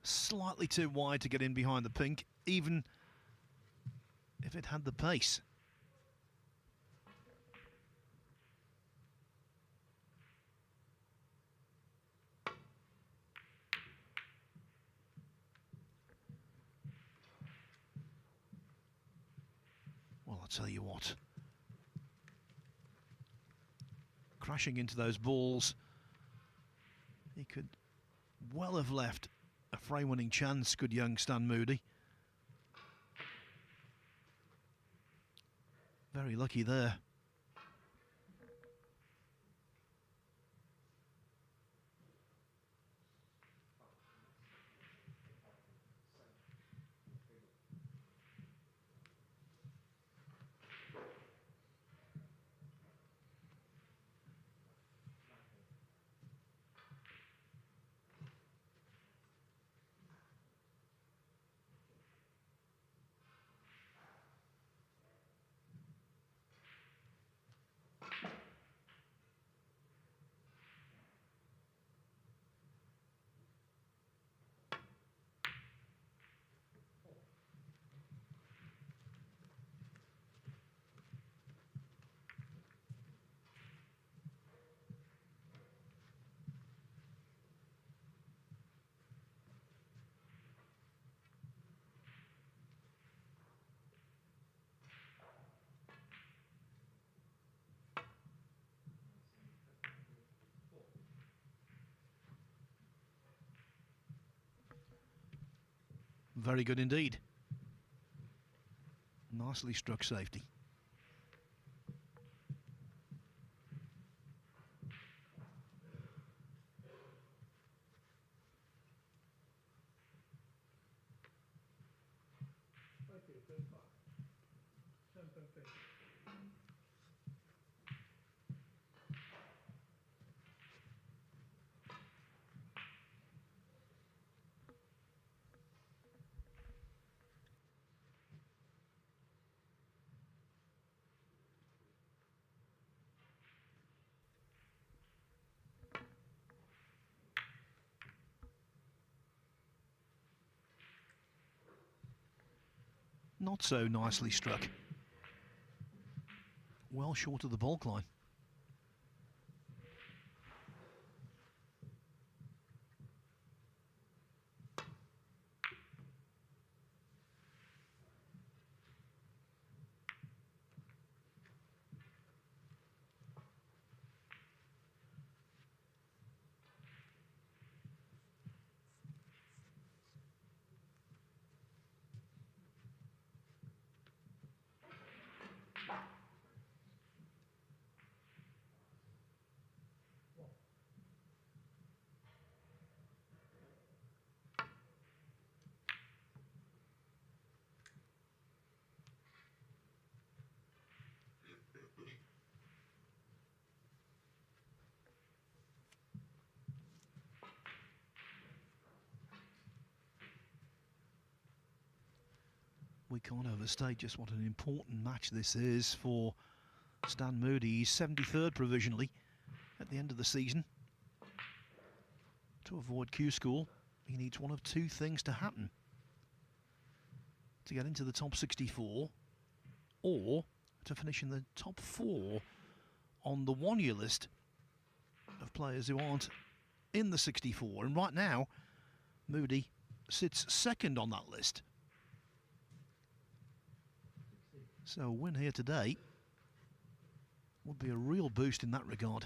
Slightly too wide to get in behind the pink, even if it had the pace. Well, I'll tell you what. Crashing into those balls, he could well have left a frame-winning chance, good young Stan Moody. Very lucky there. Very good indeed. Nicely struck safety. Not so nicely struck. Well short of the baulk line. We can't overstate just what an important match this is for Stan Moody. He's 73rd provisionally at the end of the season. To avoid Q School, he needs one of two things to happen: to get into the top 64 or to finish in the top 4 on the one-year list of players who aren't in the 64. And right now, Moody sits second on that list. So a win here today would be a real boost in that regard.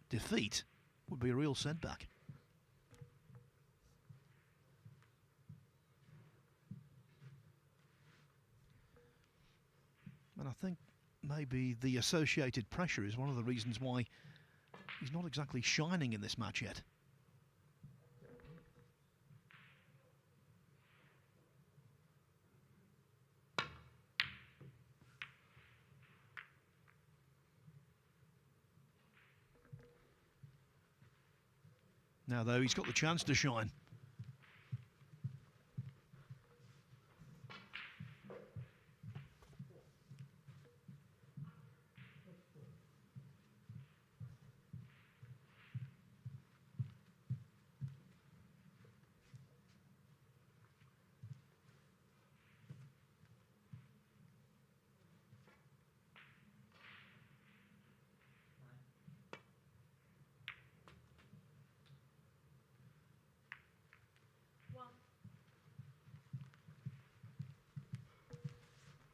Defeat would be a real setback. And I think maybe the associated pressure is one of the reasons why he's not exactly shining in this match yet. Now, though, he's got the chance to shine.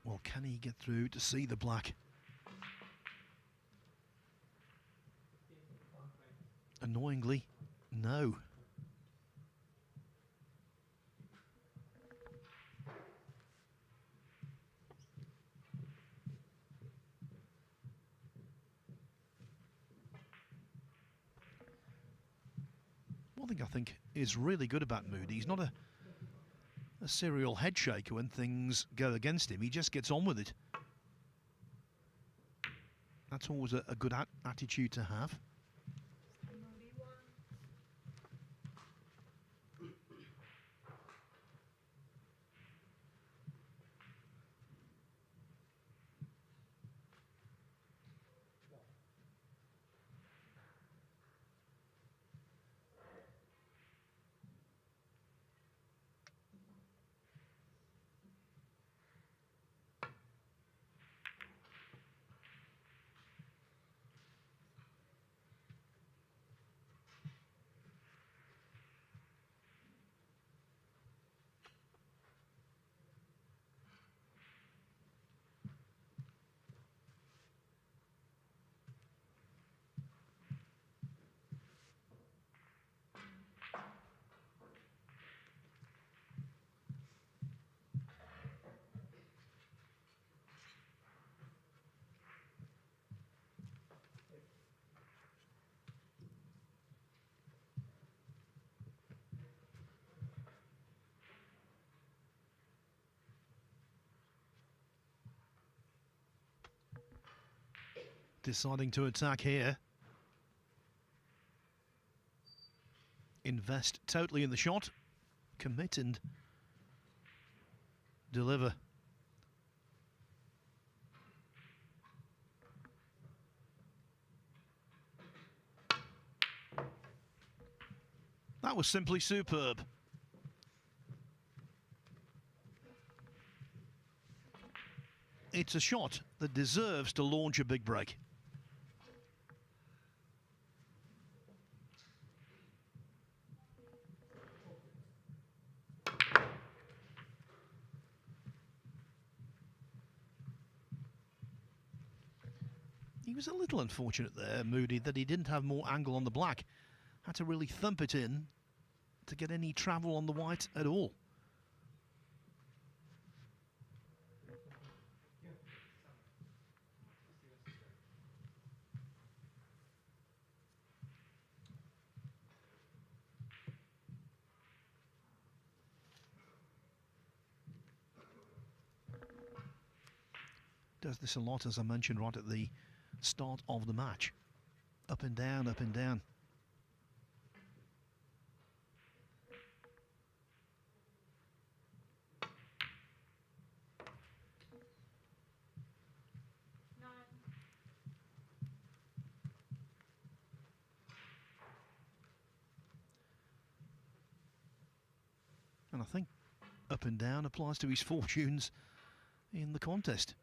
Well, can he get through to see the black? Annoyingly, no. One thing I think is really good about Moody, he's not a serial head shaker when things go against him. He just gets on with it. That's always a good attitude to have. deciding to attack here. Invest totally in the shot, commit and deliver. That was simply superb. It's a shot that deserves to launch a big break. He was a little unfortunate there, Moody, that he didn't have more angle on the black. Had to really thump it in to get any travel on the white at all. Does this a lot, as I mentioned right at the start of the match. Up and down, up and down. And I think up and down applies to his fortunes in the contest.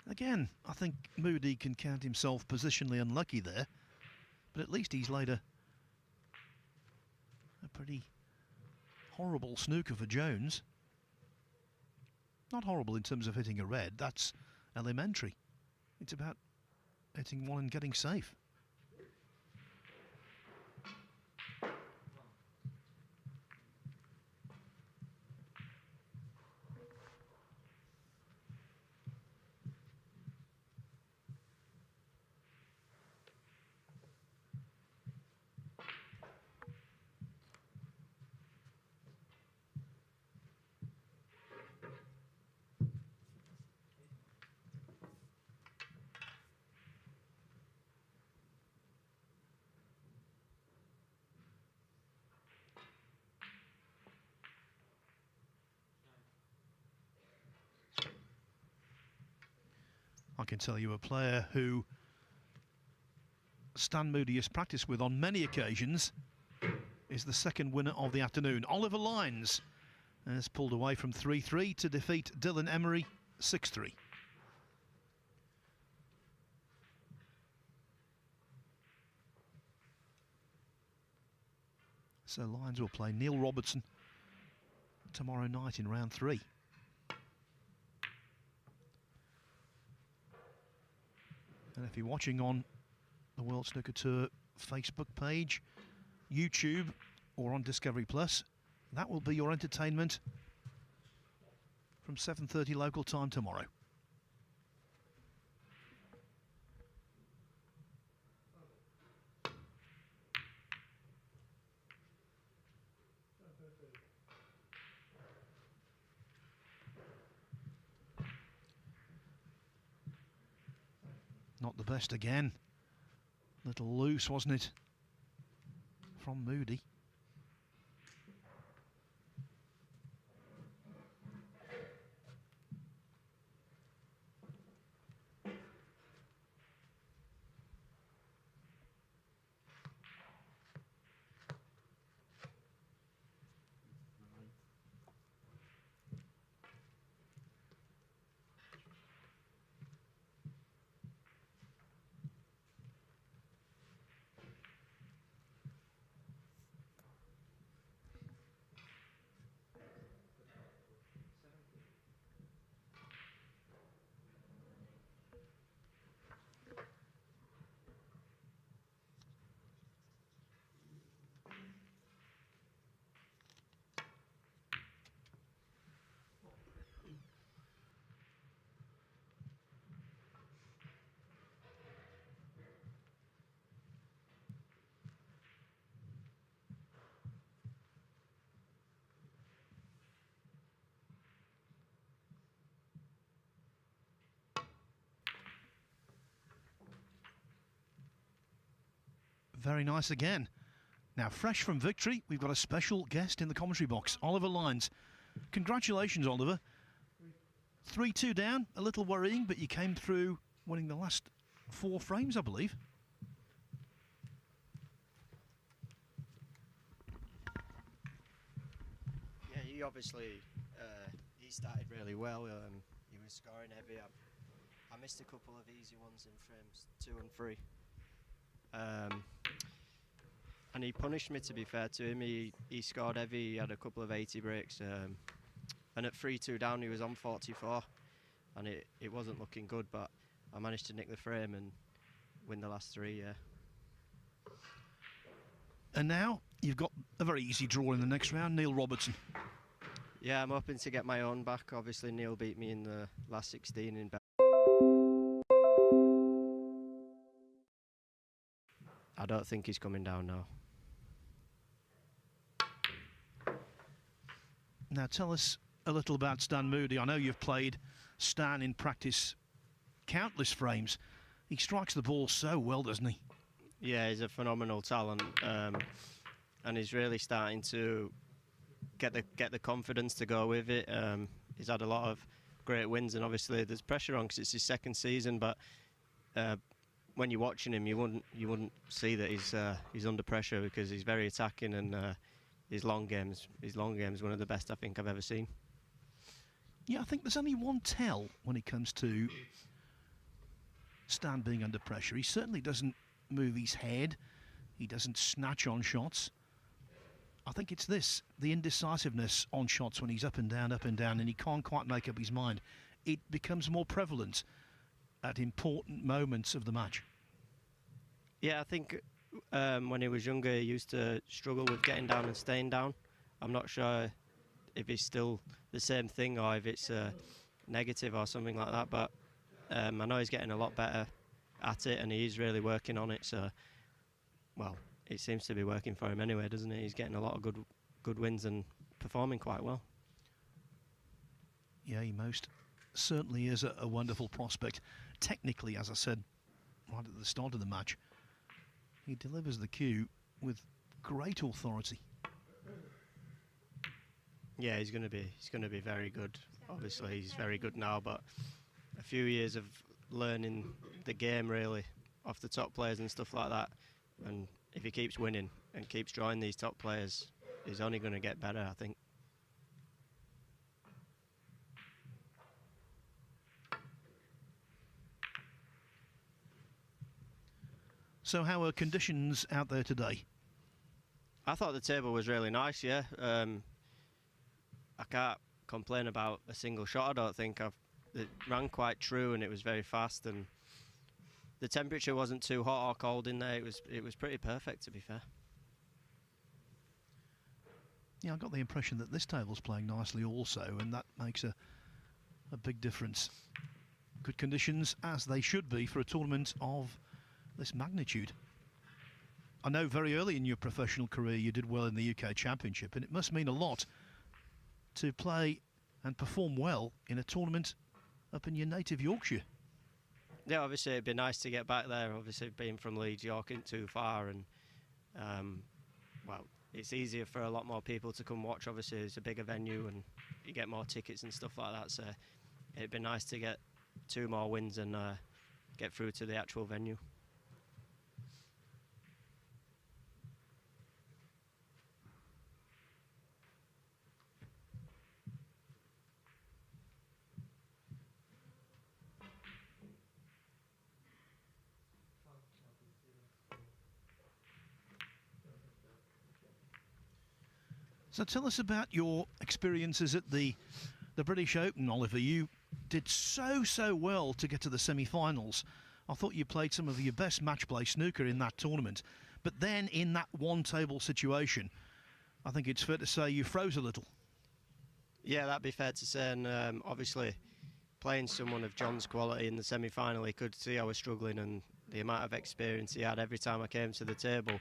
Again, I think Moody can count himself positionally unlucky there, but at least he's laid a pretty horrible snooker for Jones. Not horrible in terms of hitting a red, that's elementary. It's about hitting one and getting safe. I can tell you a player who Stan Moody has practiced with on many occasions is the second winner of the afternoon. Oliver Lines has pulled away from 3-3 to defeat Dylan Emery 6-3. So Lines will play Neil Robertson tomorrow night in round 3. And if you're watching on the World Snooker Tour Facebook page, YouTube, or on Discovery Plus, that will be your entertainment from 7:30 local time tomorrow. Not the best again. Little loose, wasn't it? From Moody. Very nice again. Now, fresh from victory, we've got a special guest in the commentary box, Oliver Lyons. Congratulations, Oliver. 3-2 down, a little worrying, but you came through winning the last 4 frames, I believe. Yeah, he obviously he started really well. He was scoring heavy. I missed a couple of easy ones in frames 2 and 3. And he punished me, to be fair to him. He scored heavy, he had a couple of 80 breaks. And at 3-2 down, he was on 44. And it wasn't looking good, but I managed to nick the frame and win the last 3, yeah. And now you've got a very easy draw in the next round, Neil Robertson. Yeah, I'm hoping to get my own back. Obviously, Neil beat me in the last 16 in I don't think he's coming down now. Now tell us a little about Stan Moody. I know you've played Stan in practice countless frames. He strikes the ball so well, doesn't he? Yeah, he's a phenomenal talent, and he's really starting to get the confidence to go with it. He's had a lot of great wins, and obviously there's pressure on because it's his 2nd season. But when you're watching him, you wouldn't see that he's under pressure because he's very attacking, and his long game's one of the best I think I've ever seen. Yeah, I think there's only one tell when it comes to Stan being under pressure. He certainly doesn't move his head. He doesn't snatch on shots. I think it's this, the indecisiveness on shots when he's up and down, and he can't quite make up his mind. It becomes more prevalent at important moments of the match. Yeah, I think when he was younger, he used to struggle with getting down and staying down. I'm not sure if it's still the same thing or if it's negative or something like that, but I know he's getting a lot better at it, and he's really working on it. So, well, it seems to be working for him anyway, doesn't it? He's getting a lot of good wins and performing quite well. Yeah, he most certainly is a wonderful prospect. Technically, as I said right at the start of the match, he delivers the cue with great authority. Yeah, he's going to be very good. Obviously, he's very good now, but a few years of learning the game really off the top players and stuff like that. And if he keeps winning and keeps drawing these top players, he's only going to get better, I think. So how are conditions out there today? I thought the table was really nice, yeah. I can't complain about a single shot, I don't think. It ran quite true and it was very fast, and the temperature wasn't too hot or cold in there. It was pretty perfect, to be fair. Yeah, I got the impression that this table's playing nicely also, and that makes a big difference. Good conditions, as they should be, for a tournament of this magnitude. I know very early in your professional career you did well in the UK Championship, and it must mean a lot to play and perform well in a tournament up in your native Yorkshire. Yeah, obviously it'd be nice to get back there. Obviously, being from Leeds, York isn't too far, and well, it's easier for a lot more people to come watch. Obviously, it's a bigger venue and you get more tickets and stuff like that, so it'd be nice to get 2 more wins and get through to the actual venue. So tell us about your experiences at the British Open, Oliver. You did so well to get to the semi-finals. I thought you played some of your best match play snooker in that tournament. But then in that one-table situation, I think it's fair to say you froze a little. Yeah, that'd be fair to say. And obviously, playing someone of John's quality in the semi-final, he could see I was struggling, and the amount of experience he had every time I came to the table,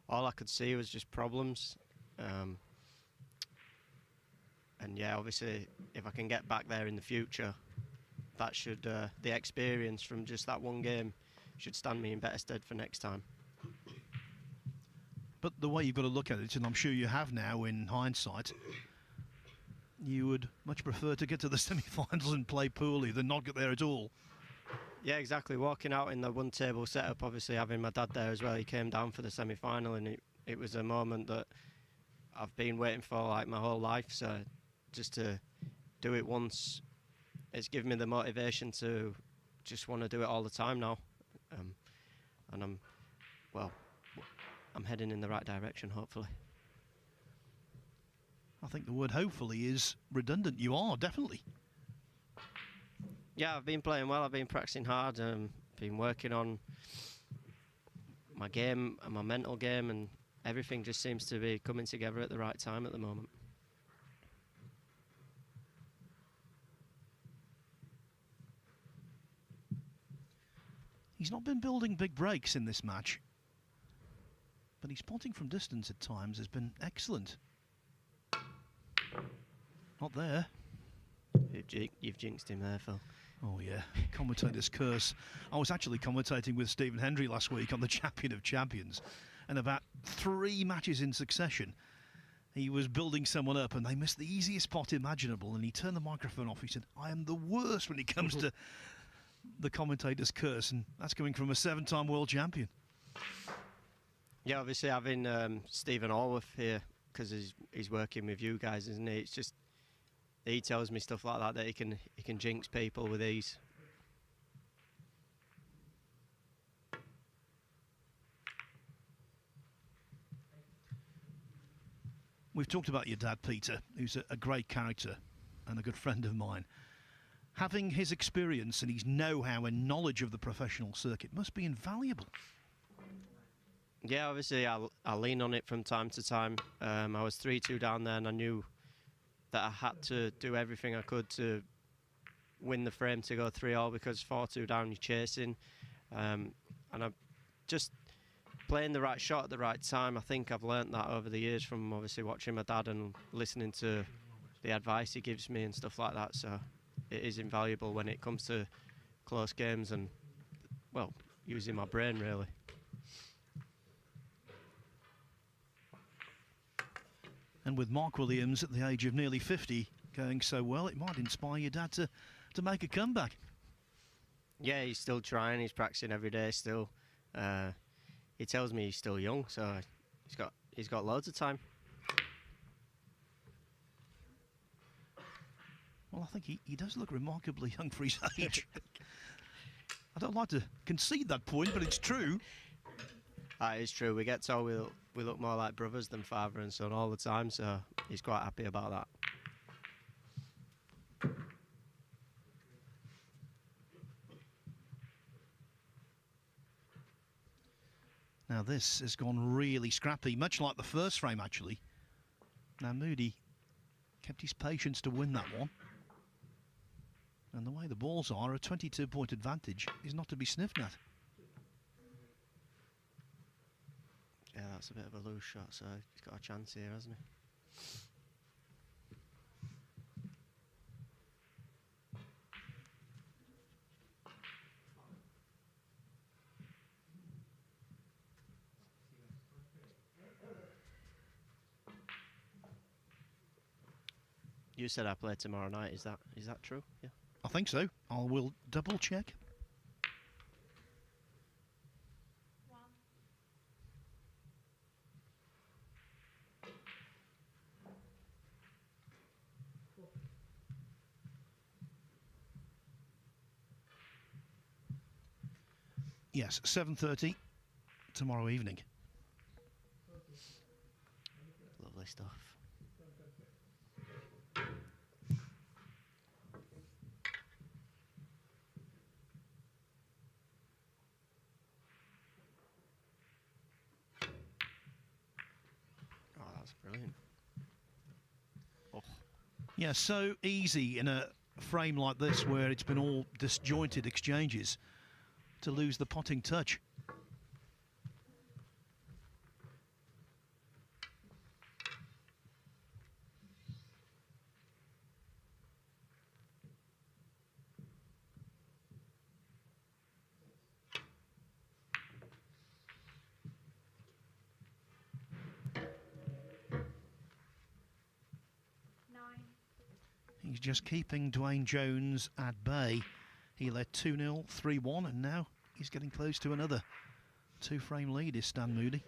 all I could see was just problems. And yeah, obviously, if I can get back there in the future, that should the experience from just that one game should stand me in better stead for next time. But the way you've got to look at it, and I'm sure you have now in hindsight, you would much prefer to get to the semi-finals and play poorly than not get there at all. Yeah, exactly. Walking out in the one-table setup, obviously having my dad there as well, he came down for the semi-final, and it was a moment that I've been waiting for like my whole life. So just to do it once, it's given me the motivation to just want to do it all the time now. And I'm heading in the right direction, hopefully. I think the word hopefully is redundant. You are, definitely. Yeah, I've been playing well. I've been practicing hard. Been working on my game and my mental game, and everything just seems to be coming together at the right time at the moment. He's not been building big breaks in this match, but his potting from distance at times has been excellent. Not there. You've jinxed him there, Phil. Oh yeah, commentator's curse. I was actually commentating with Stephen Hendry last week on the Champion of Champions, and about 3 matches in succession, he was building someone up and they missed the easiest pot imaginable, and he turned the microphone off. He said, I am the worst when it comes to the commentator's curse, and that's coming from a 7-time world champion. Yeah, obviously having Stephen Allworth here, because he's working with you guys, isn't he? It's just, he tells me stuff like that he can jinx people with ease. We've talked about your dad, Peter, who's a great character and a good friend of mine. Having his experience and his know-how and knowledge of the professional circuit must be invaluable. Yeah, obviously I lean on it from time to time. I was 3-2 down there, and I knew that I had to do everything I could to win the frame to go 3-all, because 4-2 down you're chasing. And I'm just playing the right shot at the right time. I think I've learnt that over the years from obviously watching my dad and listening to the advice he gives me and stuff like that. So it is invaluable when it comes to close games and, well, using my brain really. And with Mark Williams at the age of nearly 50 going so well, it might inspire your dad to make a comeback. Yeah, he's still trying. He's practicing every day still. He tells me he's still young, so he's got loads of time. Well, I think he does look remarkably young for his age. I don't like to concede that point, but it's true. It's true. We get told we look more like brothers than father and son all the time, so he's quite happy about that. Now this has gone really scrappy, much like the first frame actually. Now Moody kept his patience to win that one. And the way the balls are, a 22-point advantage is not to be sniffed at. Yeah, that's a bit of a loose shot, so he's got a chance here, hasn't he? You said I play tomorrow night. Is that true? Yeah. I think so. I will double check. Yes, 7:30 tomorrow evening. Lovely stuff. Oh, that's brilliant. Oh. Yeah, so easy in a frame like this where it's been all disjointed exchanges to lose the potting touch. He's just keeping Dwayne Jones at bay. He led 2-0, 3-1, and now he's getting close to another two-frame lead, is Stan Moody.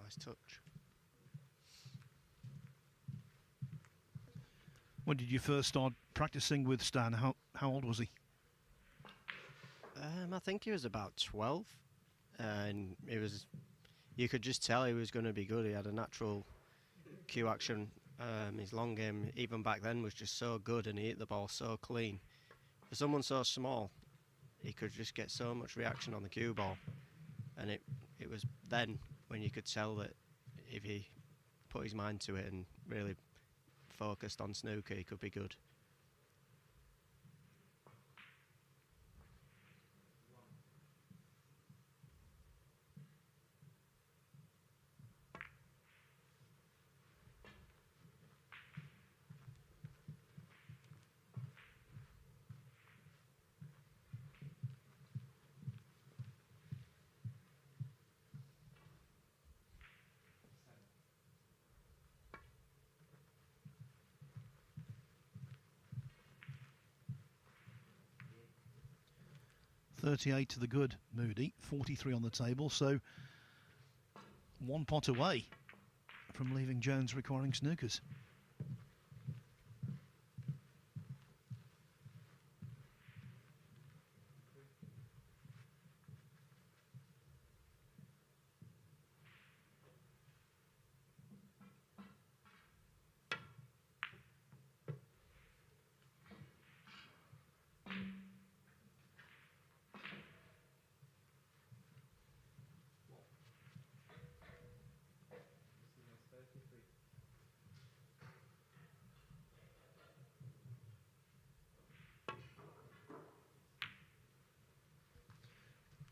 Nice touch. When did you first start practicing with Stan? How old was he? I think he was about 12, and it was. You could just tell he was going to be good. He had a natural cue action. His long game, even back then, was just so good, and he hit the ball so clean. For someone so small, he could just get so much reaction on the cue ball, and it was then when you could tell that if he put his mind to it and really focused on snooker, he could be good. .38 to the good, Moody. 43 on the table, so one pot away from leaving Jones requiring snookers.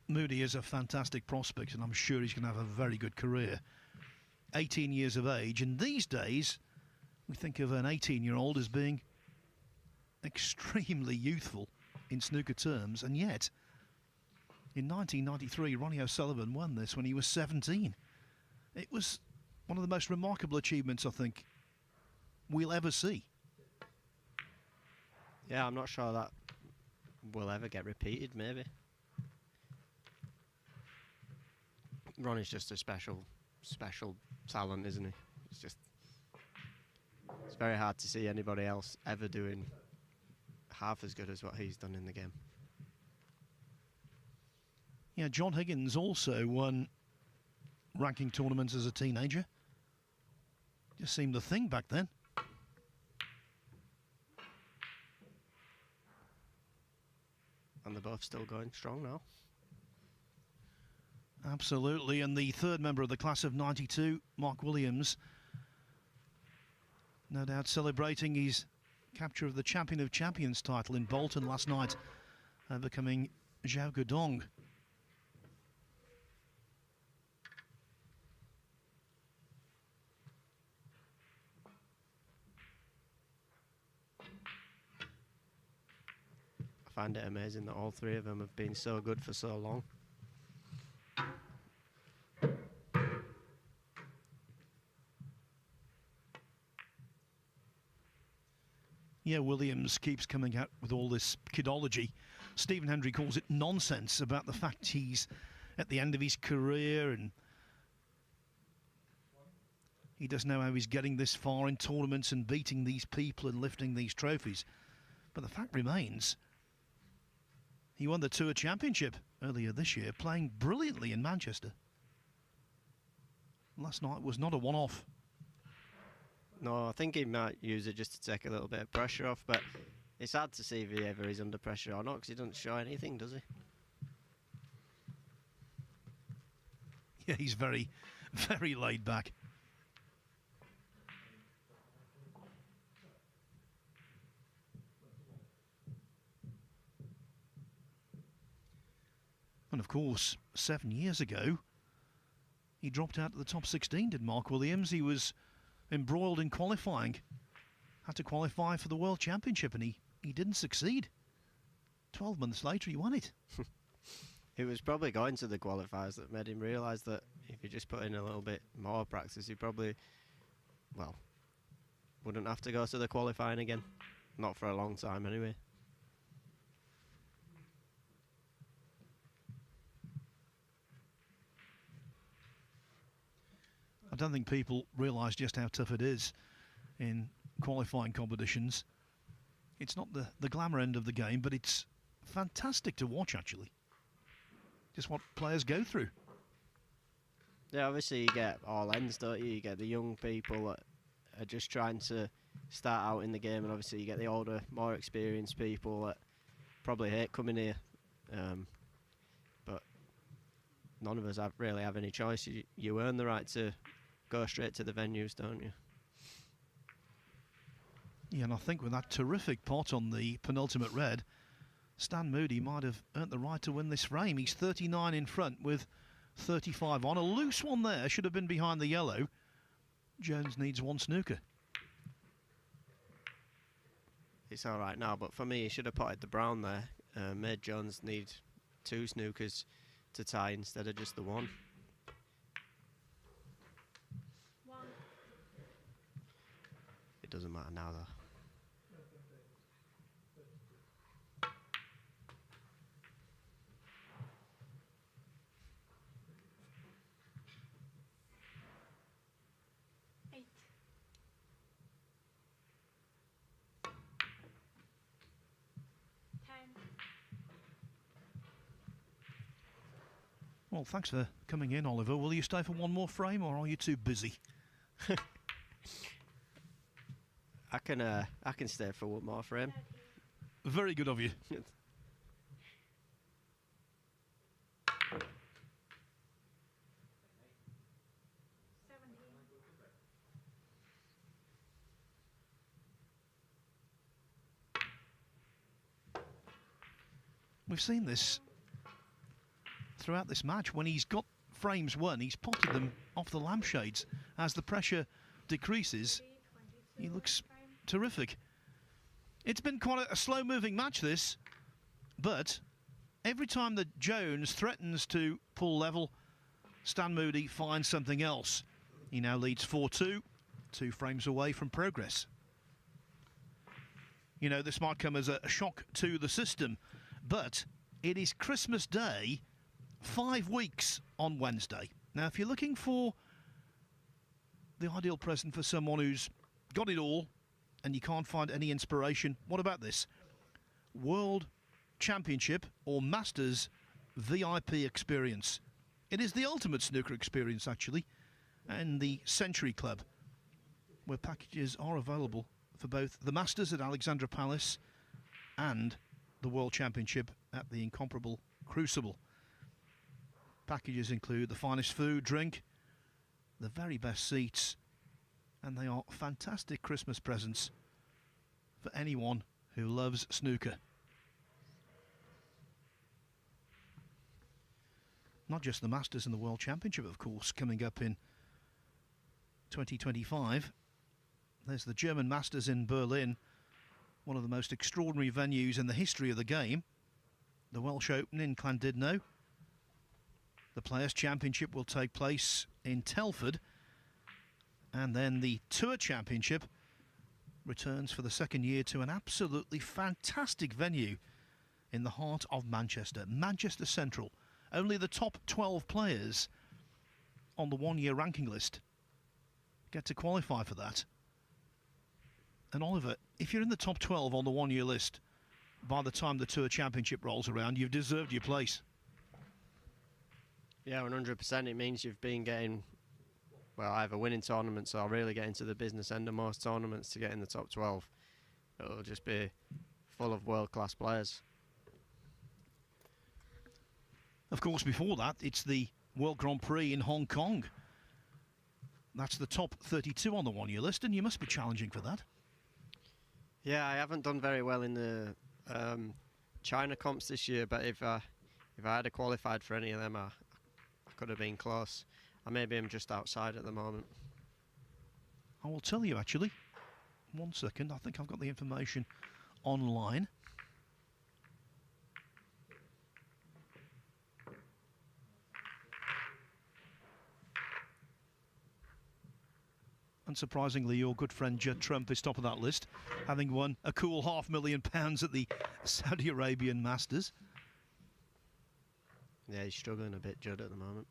Moody is a fantastic prospect, and I'm sure he's going to have a very good career. 18 years of age, and these days we think of an 18-year-old as being extremely youthful in snooker terms, and yet in 1993 Ronnie O'Sullivan won this when he was 17. It was one of the most remarkable achievements I think we'll ever see. Yeah, I'm not sure that will ever get repeated, maybe. Ronnie's just a special talent, isn't he? It's very hard to see anybody else ever doing half as good as what he's done in the game. Yeah, John Higgins also won ranking tournaments as a teenager. Just seemed the thing back then. And they're both still going strong now. Absolutely, and the third member of the class of 92, Mark Williams, no doubt celebrating his capture of the Champion of Champions title in Bolton last night, overcoming Zhao Guodong. I find it amazing that all three of them have been so good for so long. Yeah, Williams keeps coming out with all this kidology. Stephen Hendry calls it nonsense about the fact he's at the end of his career and he doesn't know how he's getting this far in tournaments and beating these people and lifting these trophies. But the fact remains, he won the Tour Championship earlier this year, playing brilliantly in Manchester. Last night was not a one-off. No, I think he might use it just to take a little bit of pressure off, but it's hard to see if he ever is under pressure or not, because he doesn't show anything, does he? Yeah, he's very, very laid back. And of course, 7 years ago, He dropped out of the top 16, did Mark Williams. He was embroiled in qualifying. Had to qualify for the World Championship, and he didn't succeed. 12 months later, he won it. It was probably going to the qualifiers that made him realise that if he just put in a little bit more practice, he probably, well, wouldn't have to go to the qualifying again. Not for a long time, anyway. I don't think people realise just how tough it is in qualifying competitions. It's not the glamour end of the game, but it's fantastic to watch, actually. Just what players go through. Yeah, obviously you get all ends, don't you? You get the young people that are just trying to start out in the game, and obviously you get the older, more experienced people that probably hate coming here. But none of us really have any choice. You earn the right to go straight to the venues, don't you? Yeah, and I think with that terrific pot on the penultimate red, Stan Moody might have earned the right to win this frame. He's 39 in front with 35 on. A loose one there, should have been behind the yellow. Jones needs one snooker. It's all right now, but for me, he should have potted the brown there. Made Jones need 2 snookers to tie instead of just the one. 1. It doesn't matter now, though. Well, thanks for coming in, Oliver. Will you stay for one more frame, or are you too busy? I can stay for one more frame. Very good of you. We've seen this throughout this match. When he's got frames won, he's potted them off the lampshades. As the pressure decreases, he looks terrific. It's been quite a slow-moving match, this, but every time that Jones threatens to pull level, Stan Moody finds something else. He now leads 4-2, 2 frames away from progress. You know, this might come as a shock to the system, but it is Christmas Day, 5 weeks on Wednesday. Now, if you're looking for the ideal present for someone who's got it all and you can't find any inspiration, what about this? World Championship or Masters VIP experience. It is the ultimate snooker experience, actually, and the Century Club, where packages are available for both the Masters at Alexandra Palace and the World Championship at the incomparable Crucible. Packages include the finest food, drink, the very best seats, and they are fantastic Christmas presents for anyone who loves snooker. Not just the Masters and the World Championship, of course, coming up in 2025. There's the German Masters in Berlin, one of the most extraordinary venues in the history of the game. The Welsh Open in Llandudno. The Players' Championship will take place in Telford. And then the Tour Championship returns for the second year to an absolutely fantastic venue in the heart of Manchester, Manchester Central. Only the top 12 players on the one-year ranking list get to qualify for that. And Oliver, if you're in the top 12 on the one-year list, by the time the Tour Championship rolls around, you've deserved your place. Yeah, 100%. It means you've been getting, well, either winning tournaments or really getting to the business end of most tournaments to get in the top 12. It'll just be full of world-class players. Of course, before that, it's the World Grand Prix in Hong Kong. That's the top 32 on the one-year list, and you must be challenging for that. Yeah, I haven't done very well in the China comps this year, but if I had qualified for any of them, I could have been close. Or maybe I'm just outside at the moment. I will tell you actually. 1 second, I think I've got the information online. Unsurprisingly, your good friend Judd Trump is top of that list, having won a cool £500,000 at the Saudi Arabian Masters. Yeah, he's struggling a bit, Judd, at the moment.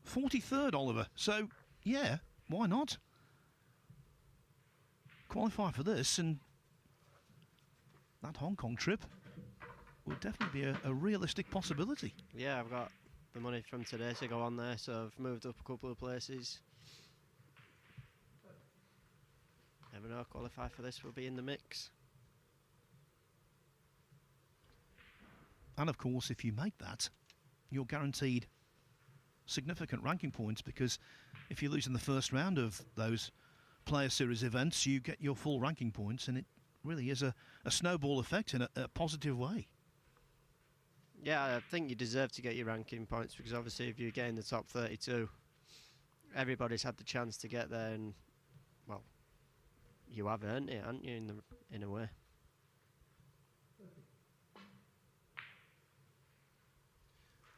43rd, Oliver. So, yeah, why not? Qualify for this, and that Hong Kong trip would definitely be a realistic possibility. Yeah, I've got the money from today to go on there, so I've moved up a couple of places. Never know, qualify for this, will be in the mix. And of course, if you make that, you're guaranteed significant ranking points, because if you lose in the first round of those Player Series events, you get your full ranking points, and it really is a snowball effect in a positive way. Yeah, I think you deserve to get your ranking points, because obviously if you get in the top 32, everybody's had the chance to get there, and, well, you have earned it, haven't you, in a way.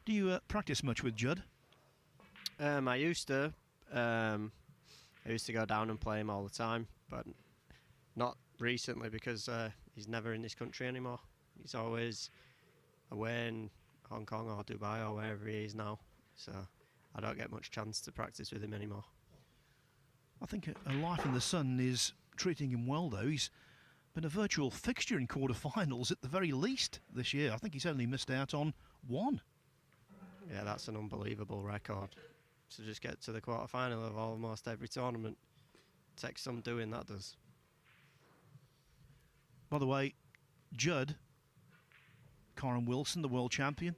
Do you practice much with Judd? I used to. I used to go down and play him all the time, but not recently, because he's never in this country anymore. He's always away in Hong Kong or Dubai or wherever he is now, so I don't get much chance to practice with him anymore. I think a life in the sun is treating him well, though. He's been a virtual fixture in quarterfinals at the very least this year. I think he's only missed out on one. Yeah, that's an unbelievable record. To just get to the quarterfinal of almost every tournament takes some doing, that does. By the way, Judd, Karen Wilson, the world champion,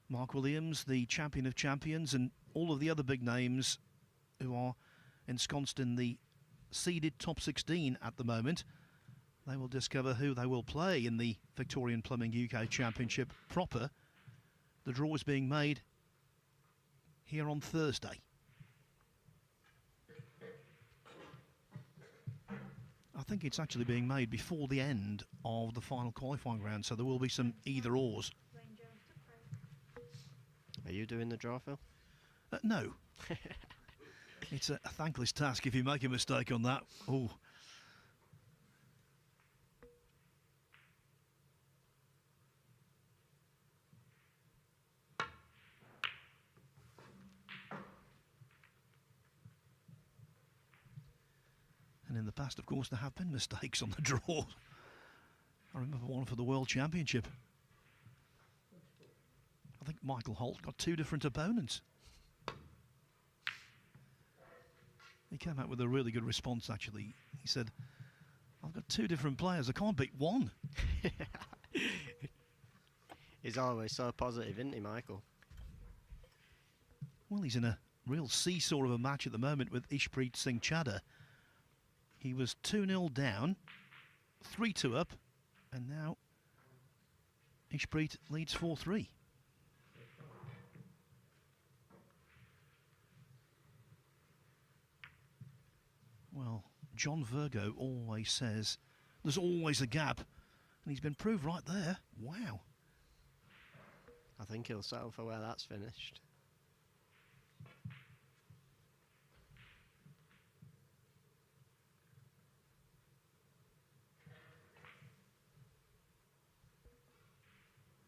Mark Williams, the champion of champions, and all of the other big names who are ensconced in the seeded top 16 at the moment. They will discover who they will play in the Victorian Plumbing UK Championship proper. The draw is being made here on Thursday. I think it's actually being made before the end of the final qualifying round, so there will be some either-ors. Are you doing the draw, Phil? No. It's a thankless task if you make a mistake on that. Oh. And in the past, of course, there have been mistakes on the draw. I remember one for the World Championship. I think Michael Holt got two different opponents. He came out with a really good response, actually. He said, I've got two different players, I can't beat one. He's always so positive, isn't he, Michael? Well, he's in a real seesaw of a match at the moment with Ishpreet Singh Chadha. He was 2-0 down, 3-2 up, and now Ishpreet leads 4-3. Well, John Virgo always says there's always a gap, and he's been proved right there. Wow. I think he'll settle for where that's finished.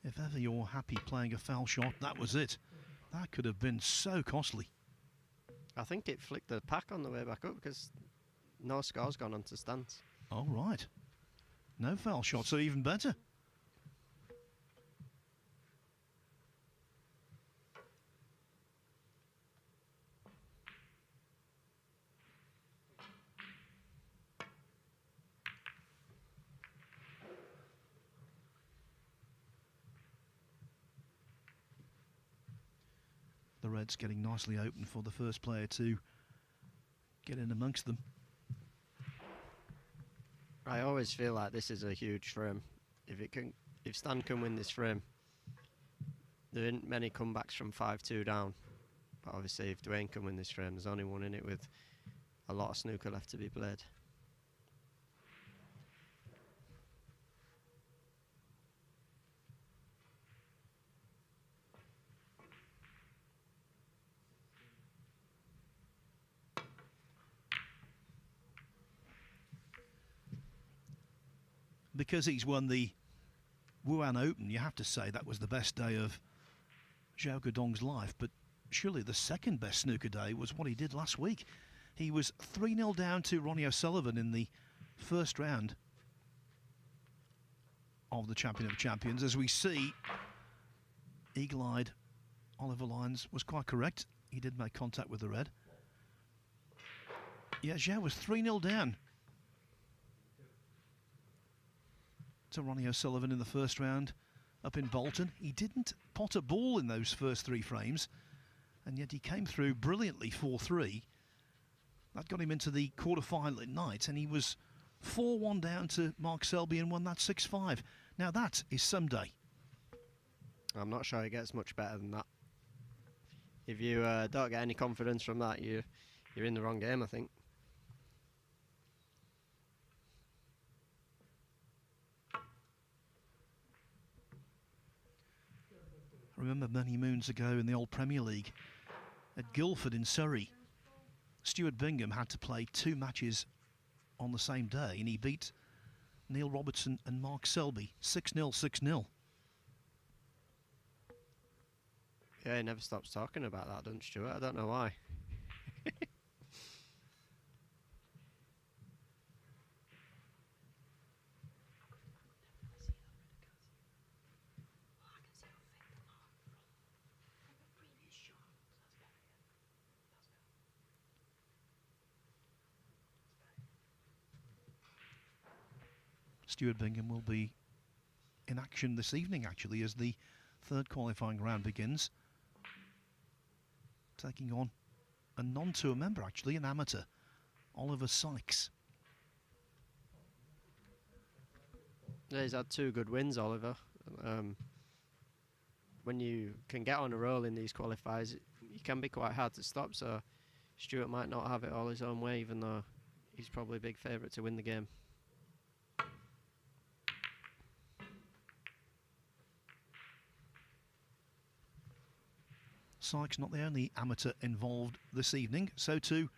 If ever you're happy playing a foul shot, that was it. That could have been so costly. I think it flicked the pack on the way back up because no score's gone onto stands. All right. No foul shot, so even better. The Reds getting nicely open for the first player to get in amongst them. I always feel like this is a huge frame. If Stan can win this frame, there aren't many comebacks from 5-2 down. But obviously, if Dwayne can win this frame, there's only one in it with a lot of snooker left to be played. Because he's won the Wuhan Open, you have to say that was the best day of Zhao Guodong's life, but surely the second best snooker day was what he did last week. He was 3-0 down to Ronnie O'Sullivan in the first round of the Champion of Champions. As we see, eagle-eyed Oliver Lyons was quite correct. He did make contact with the red. Yeah, Zhao was 3-0 down to Ronnie O'Sullivan in the first round up in Bolton. He didn't pot a ball in those first 3 frames, and yet he came through brilliantly 4-3. That got him into the quarter-final at night, and he was 4-1 down to Mark Selby and won that 6-5. Now that is some day. I'm not sure it gets much better than that. If you don't get any confidence from that, you're in the wrong game, I think. I remember many moons ago in the old Premier League at Guildford in Surrey, Stuart Bingham had to play 2 matches on the same day, and he beat Neil Robertson and Mark Selby 6-0, 6-0. Yeah, he never stops talking about that, doesn't Stuart? I don't know why. Stuart Bingham will be in action this evening, actually, as the third qualifying round begins. Taking on a non-tour member, actually, an amateur, Oliver Sykes. Yeah, he's had 2 good wins, Oliver. When you can get on a roll in these qualifiers, you can be quite hard to stop, so Stuart might not have it all his own way, even though he's probably a big favourite to win the game. Sykes not the only amateur involved this evening, so too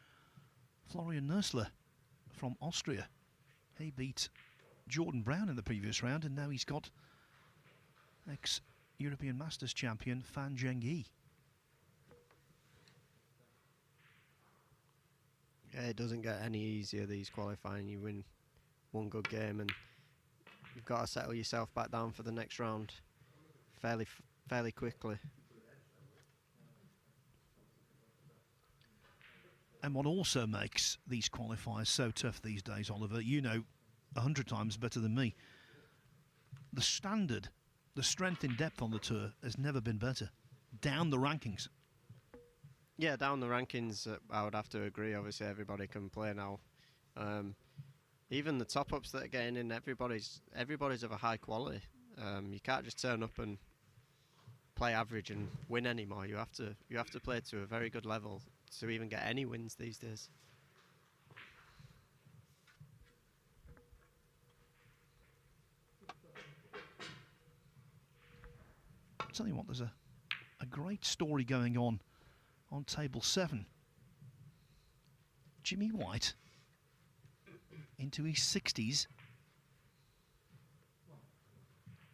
Florian Nursler from Austria. He beat Jordan Brown in the previous round, and now he's got ex-European Masters champion Fan Zhengyi. Yeah, it doesn't get any easier, these qualifying. You win one good game and you've got to settle yourself back down for the next round fairly quickly. And what also makes these qualifiers so tough these days, Oliver, you know 100 times better than me, the standard, the strength in depth on the tour has never been better. Down the rankings. Yeah, down the rankings, I would have to agree. Obviously, everybody can play now. Even the top-ups that are getting in, everybody's of a high quality. You can't just turn up and play average and win anymore. You have to play to a very good level to even get any wins these days. I'll tell you what, there's a great story going on table 7. Jimmy White, into his 60s.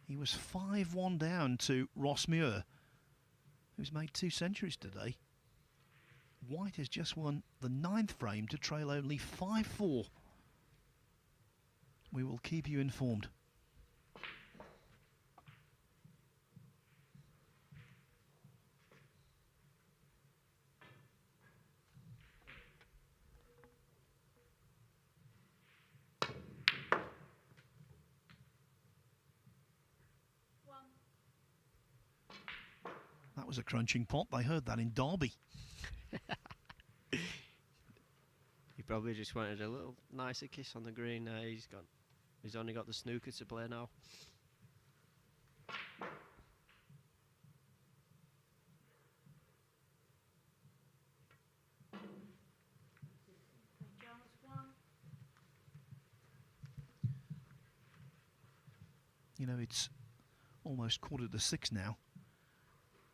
He was 5-1 down to Ross Muir, who's made 2 centuries today. White has just won the 9th frame to trail only 5-4. We will keep you informed. That was a crunching pot. They heard that in Derby. He probably just wanted a little nicer kiss on the green. He's only got the snooker to play now. You know, it's almost 5:45 now.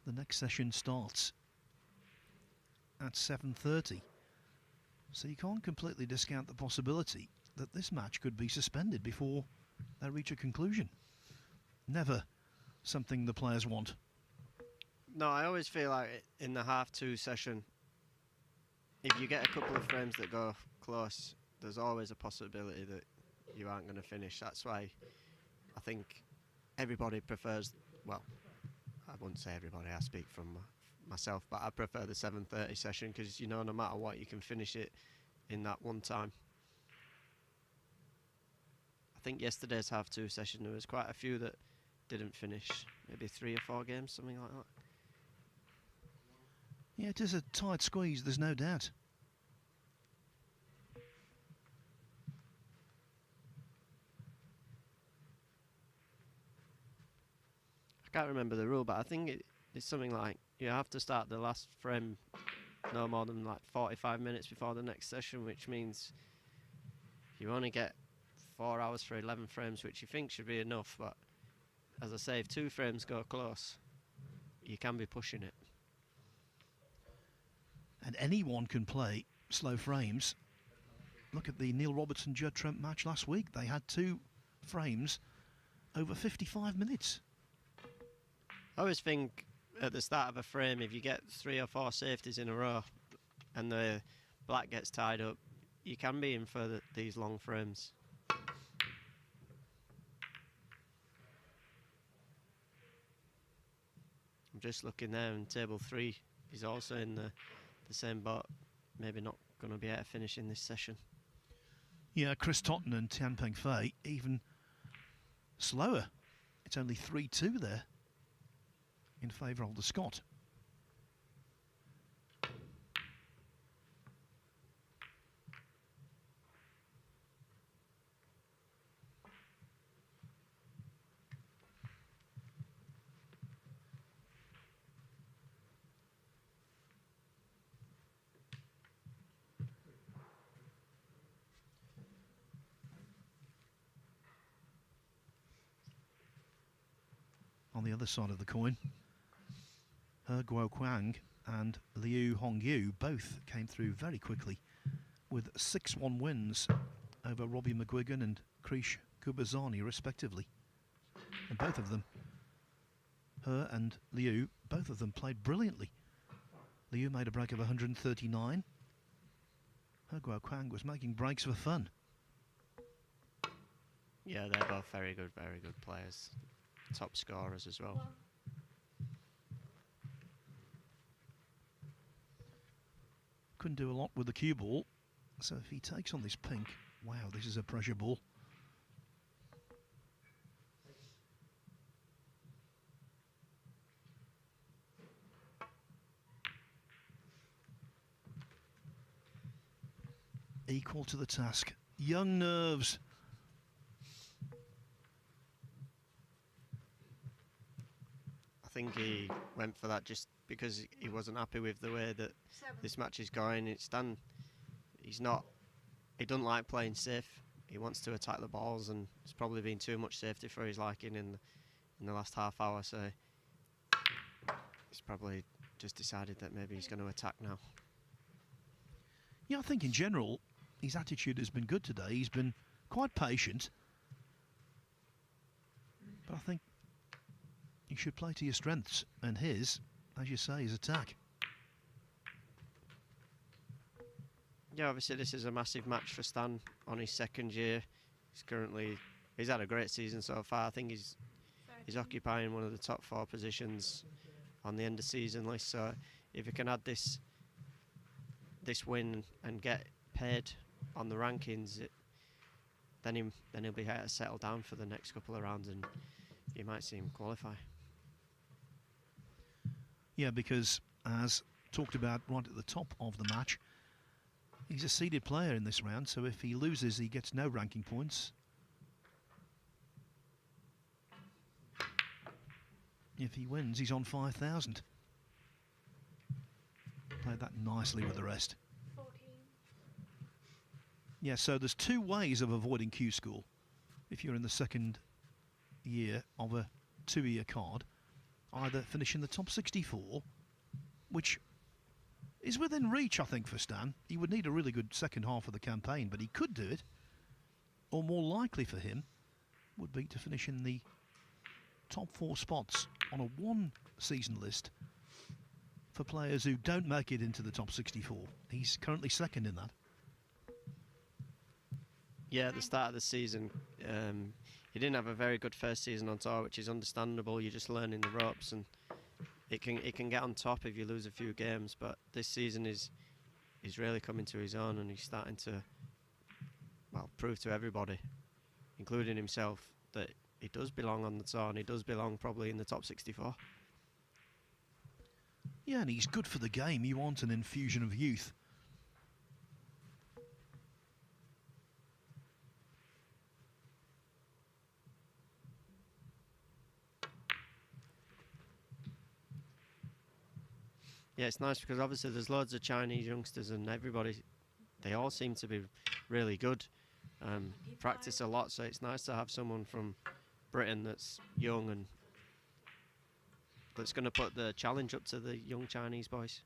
The next session starts at 7:30. So you can't completely discount the possibility that this match could be suspended before they reach a conclusion. Never something the players want. No, I always feel like in the half-2 session, if you get a couple of frames that go close, there's always a possibility that you aren't going to finish. That's why I think everybody prefers, well, I wouldn't say everybody, I speak from myself, but I prefer the 7:30 session because, you know, no matter what, you can finish it in that one time. I think yesterday's half-2 session, there was quite a few that didn't finish, maybe 3 or 4 games, something like that. Yeah, it is a tight squeeze, there's no doubt. I can't remember the rule, but I think it's something like you have to start the last frame no more than like 45 minutes before the next session, which means you only get 4 hours for 11 frames, which you think should be enough, but as I say, if 2 frames go close, you can be pushing it. And anyone can play slow frames. Look at the Neil Robertson-Judd Trent match last week. They had 2 frames over 55 minutes. I always think at the start of a frame, if you get 3 or 4 safeties in a row and the black gets tied up, you can be in for these long frames. I'm just looking there, and table 3 is also in the same boat. Maybe not going to be able to finish in this session. Yeah, Chris Totten and Tianpeng Fei even slower. It's only 3-2 there in favour of the Scot. On the other side of the coin, He Guoquang and Liu Hongyu both came through very quickly with 6-1 wins over Robbie McGuigan and Krish Kubazani respectively. And both of them, He and Liu, both of them played brilliantly. Liu made a break of 139. He Guoquang was making breaks for fun. Yeah, they're both very good players. Top scorers as well. Couldn't do a lot with the cue ball, so if he takes on this pink, wow, this is a pressure ball. Equal to the task. Young nerves. I think he went for that just because he wasn't happy with the way that this match is going. He doesn't like playing safe. He wants to attack the balls, and it's probably been too much safety for his liking in the last half hour. So he's probably just decided that maybe he's going to attack now. Yeah, I think in general his attitude has been good today. He's been quite patient, but I think you should play to your strengths, and his, as you say, is attack. Yeah, obviously this is a massive match for Stan on his 2nd year. He's had a great season so far. I think he's occupying one of the top 4 positions on the end of season list. So if he can add this win and get paid on the rankings, then he'll be able to settle down for the next couple of rounds, and you might see him qualify. Yeah, because as talked about right at the top of the match, he's a seeded player in this round, so if he loses, he gets no ranking points. If he wins, he's on 5,000. Played that nicely with the rest. 14. Yeah, so there's 2 ways of avoiding Q school if you're in the second year of a 2-year card, either finish in the top 64, which is within reach, I think, for Stan. He would need a really good second half of the campaign, but he could do it. Or more likely for him would be to finish in the top 4 spots on a one-season list for players who don't make it into the top 64. He's currently second in that. Yeah, at the start of the season, he didn't have a very good first season on tour, which is understandable. You're just learning the ropes, and it can get on top if you lose a few games. But this season is really coming to his own, and he's starting to, well, prove to everybody, including himself, that he does belong on the tour, and he does belong probably in the top 64. Yeah, and he's good for the game. You want an infusion of youth. Yeah, it's nice because obviously there's loads of Chinese youngsters, and everybody, they all seem to be really good. Practice a lot, so it's nice to have someone from Britain that's young and that's going to put the challenge up to the young Chinese boys.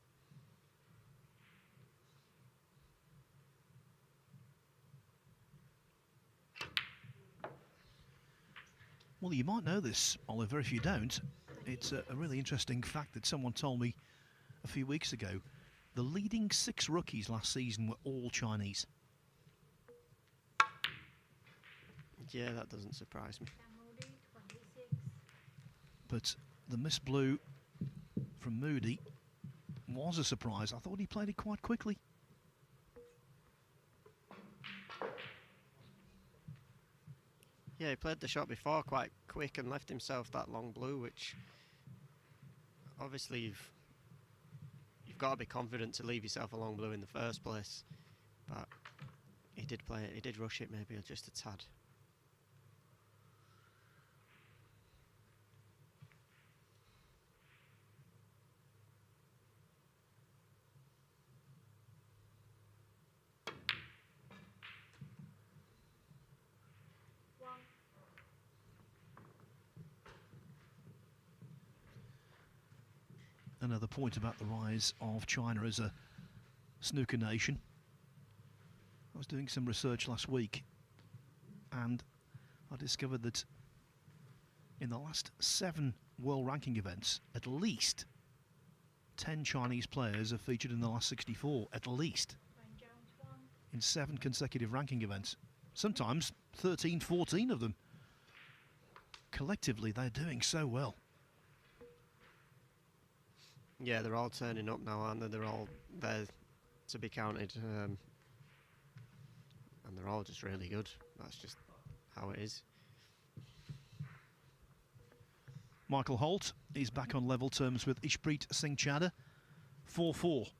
Well, you might know this, Oliver. If you don't, it's a really interesting fact that someone told me a few weeks ago. The leading 6 rookies last season were all Chinese. Yeah, that doesn't surprise me. But the Miss Blue from Moody was a surprise. I thought he played it quite quickly. Yeah, he played the shot before quite quick and left himself that long blue, which obviously you've got to be confident to leave yourself a long blue in the first place. But he did play it, he did rush it maybe just a tad. Another point about the rise of China as a snooker nation. I was doing some research last week and I discovered that in the last 7 world ranking events, at least 10 Chinese players have featured in the last 64, at least, in 7 consecutive ranking events. Sometimes 13, 14 of them. Collectively, they're doing so well. Yeah, they're all turning up now, aren't they? They're all there to be counted. And they're all just really good. That's just how it is. Michael Holt is back on level terms with Ishpreet Singh Chadha, 4-4.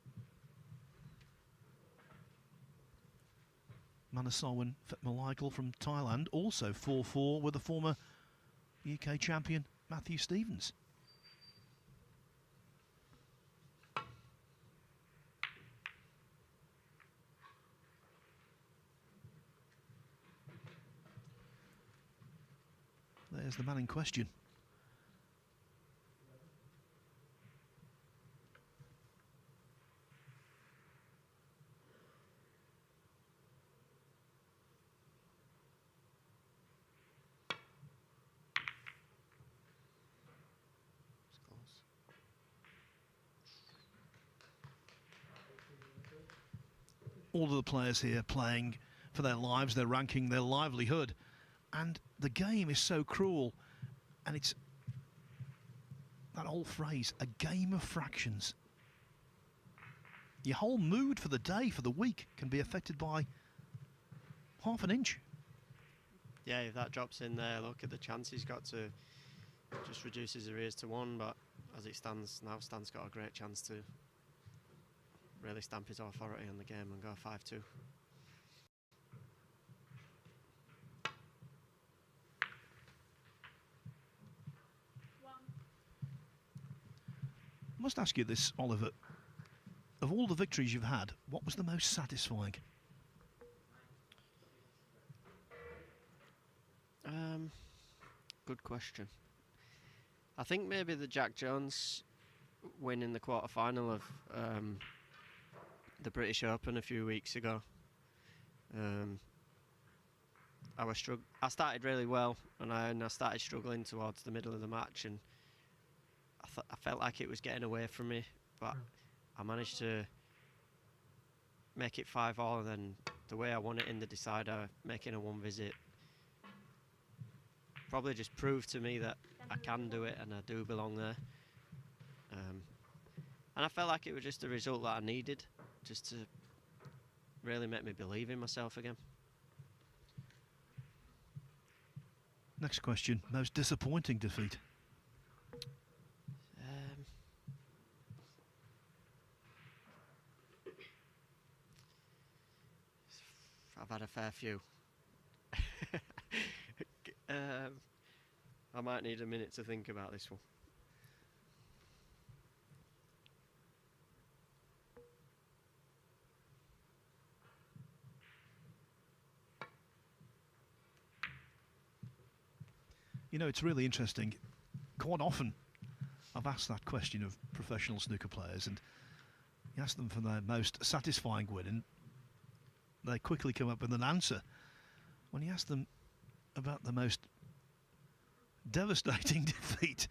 Manasawan Fatmalaikel from Thailand, also 4-4 with the former UK champion Matthew Stevens. There's the man in question. All of the players here playing for their lives, their ranking, their livelihood. And the game is so cruel, and it's that old phrase, a game of fractions. Your whole mood for the day, for the week, can be affected by half an inch. Yeah, if that drops in there, look at the chance he's got to just reduce his arrears to 1, but as it stands now, Stan's got a great chance to really stamp his authority on the game and go 5-2. I must ask you this, Oliver. Of all the victories you've had, what was the most satisfying? good question. I think maybe the Jack Jones win in the quarter-final of the British Open a few weeks ago. I started really well, and I started struggling towards the middle of the match, and I felt like it was getting away from me, but I managed to make it 5-all, and then the way I won it in the decider, making a one visit, probably just proved to me that I can do it and I do belong there. And I felt like it was just the result that I needed, just to really make me believe in myself again. Next question, most disappointing defeat? I've had a fair few. I might need a minute to think about this one. You know, it's really interesting. Quite often, I've asked that question of professional snooker players, and you ask them for their most satisfying win, and they quickly come up with an answer. When you ask them about the most devastating defeat,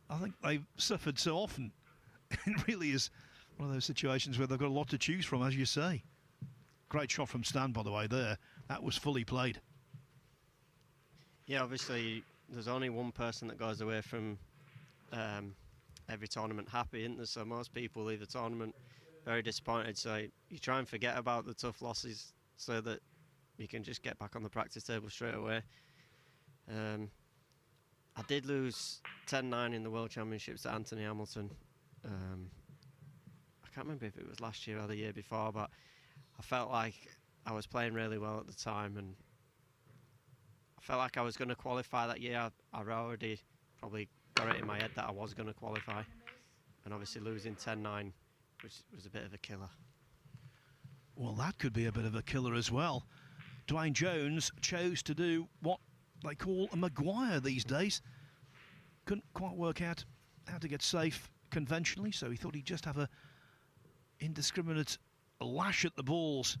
I think they've suffered so often. It really is one of those situations where they've got a lot to choose from, as you say. Great shot from Stan, by the way, there. That was fully played. Yeah, obviously, there's only one person that goes away from every tournament happy, isn't there? So most people leave the tournament very disappointed. So you try and forget about the tough losses so that you can just get back on the practice table straight away. I did lose 10-9 in the World Championships to Anthony Hamilton. I can't remember if it was last year or the year before, but I felt like I was playing really well at the time, and I felt like I was going to qualify that year. I already probably got it in my head that I was going to qualify, and obviously losing 10-9 was a bit of a killer. Well, that could be a bit of a killer as well. Dwayne Jones chose to do what they call a Maguire these days. Couldn't quite work out how to get safe conventionally, so he thought he'd just have a indiscriminate lash at the balls.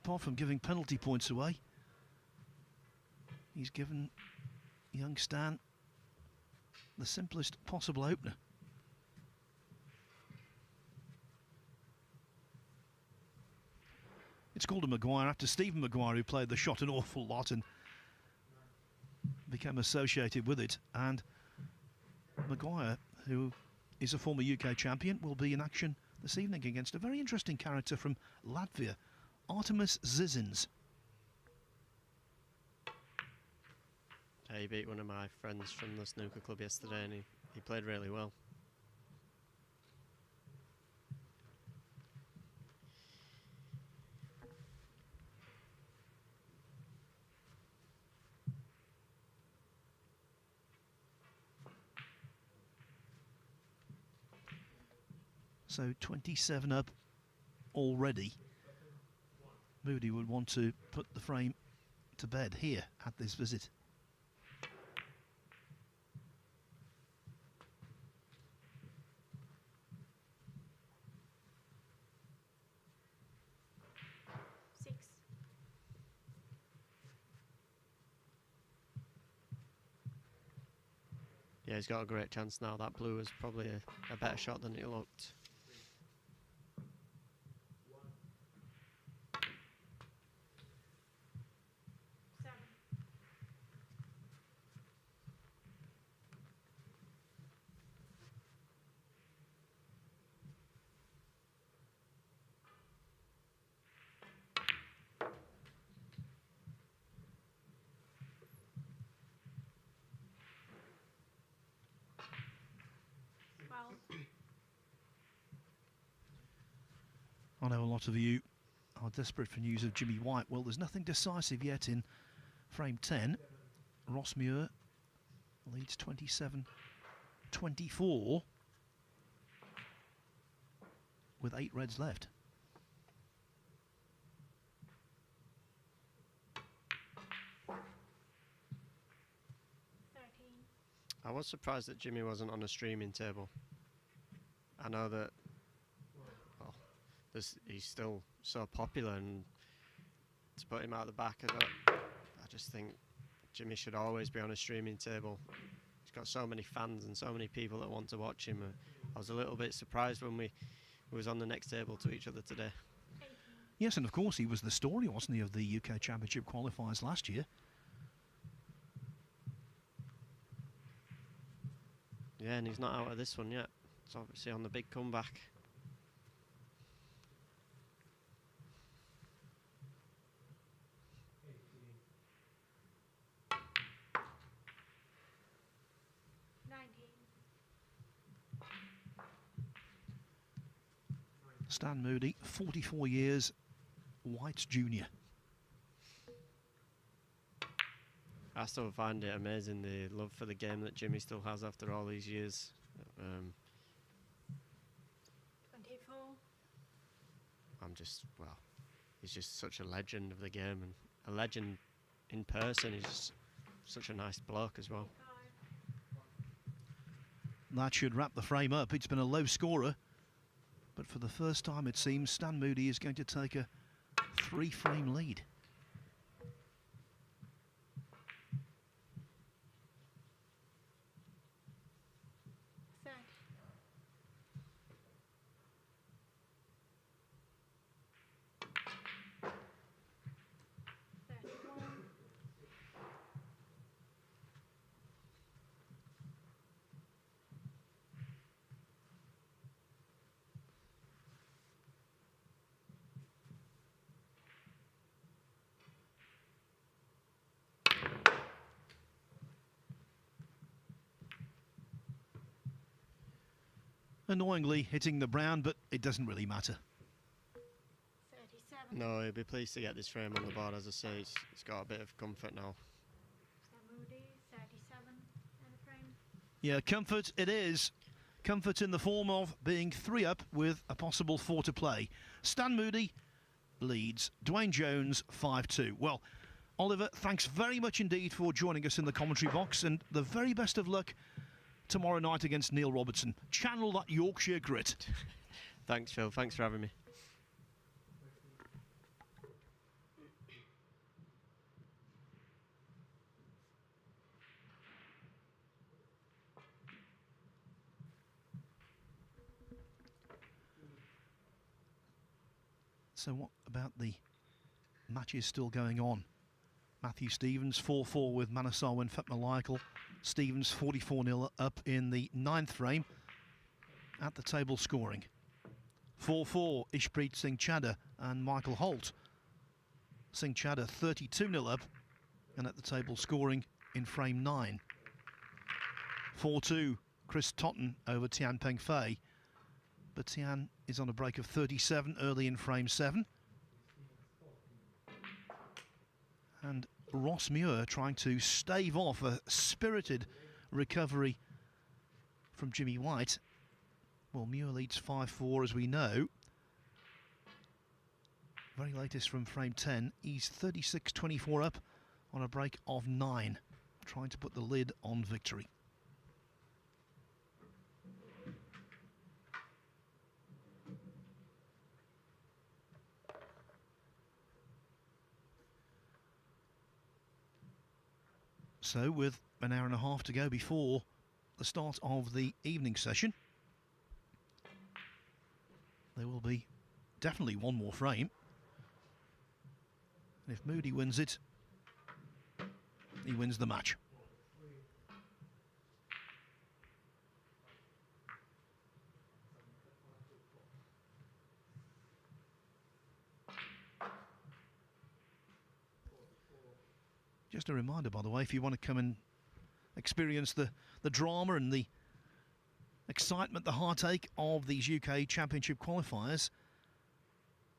Apart from giving penalty points away, he's given young Stan the simplest possible opener. It's called a Maguire after Stephen Maguire, who played the shot an awful lot and became associated with it. And Maguire, who is a former UK champion, will be in action this evening against a very interesting character from Latvia, Artemis Zizins. He beat one of my friends from the snooker club yesterday, and he played really well. So 27 up already. Moody would want to put the frame to bed here at this visit. Yeah, he's got a great chance now. That blue was probably a better shot than it looked. I know a lot of you are desperate for news of Jimmy White. Well, there's nothing decisive yet in frame 10. Ross Muir leads 27-24 with 8 reds left. I was surprised that Jimmy wasn't on a streaming table. I know that, well, he's still so popular, and to put him out the back, I just think Jimmy should always be on a streaming table. He's got so many fans and so many people that want to watch him. I was a little bit surprised when we was on the next table to each other today. Yes, and of course he was the story, wasn't he, of the UK Championship qualifiers last year. Yeah, and he's not out of this one yet. It's obviously on the big comeback. Stan Moody, 44 years, White's junior. I still find it amazing, the love for the game that Jimmy still has after all these years. 24. Well, he's just such a legend of the game, and a legend in person. He's just such a nice bloke as well. 5. That should wrap the frame up. It's been a low scorer, but for the first time it seems Stan Moody is going to take a 3-frame lead. Annoyingly hitting the brown, but it doesn't really matter. 37. No, he'll be pleased to get this frame on the board. As I say, he's got a bit of comfort now. Stan Moody, 37 and a frame. Yeah, comfort it is. Comfort in the form of being 3 up with a possible 4 to play. Stan Moody leads. Dwayne Jones 5-2. Well, Oliver, thanks very much indeed for joining us in the commentary box, and the very best of luck tomorrow night against Neil Robertson. Channel that Yorkshire grit. Thanks, Phil. Thanks for having me. So what about the matches still going on? Matthew Stevens 4-4 with Manasarwin Fatmalaikal. Stevens 44-0 up in the 9th frame at the table scoring. 4-4 Ishpreet Singh Chadha and Michael Holt. Singh Chadha 32-0 up and at the table scoring in frame 9. 4-2 Chris Totten over Tian Peng Fei, but Tian is on a break of 37 early in frame 7. And Ross Muir trying to stave off a spirited recovery from Jimmy White. Well, Muir leads 5-4 as we know. Very latest from frame 10. He's 36-24 up on a break of 9, trying to put the lid on victory. So with an hour and a half to go before the start of the evening session, there will be definitely one more frame. And if Moody wins it, he wins the match. Just a reminder, by the way, if you want to come and experience the drama and the excitement, the heartache of these UK Championship qualifiers,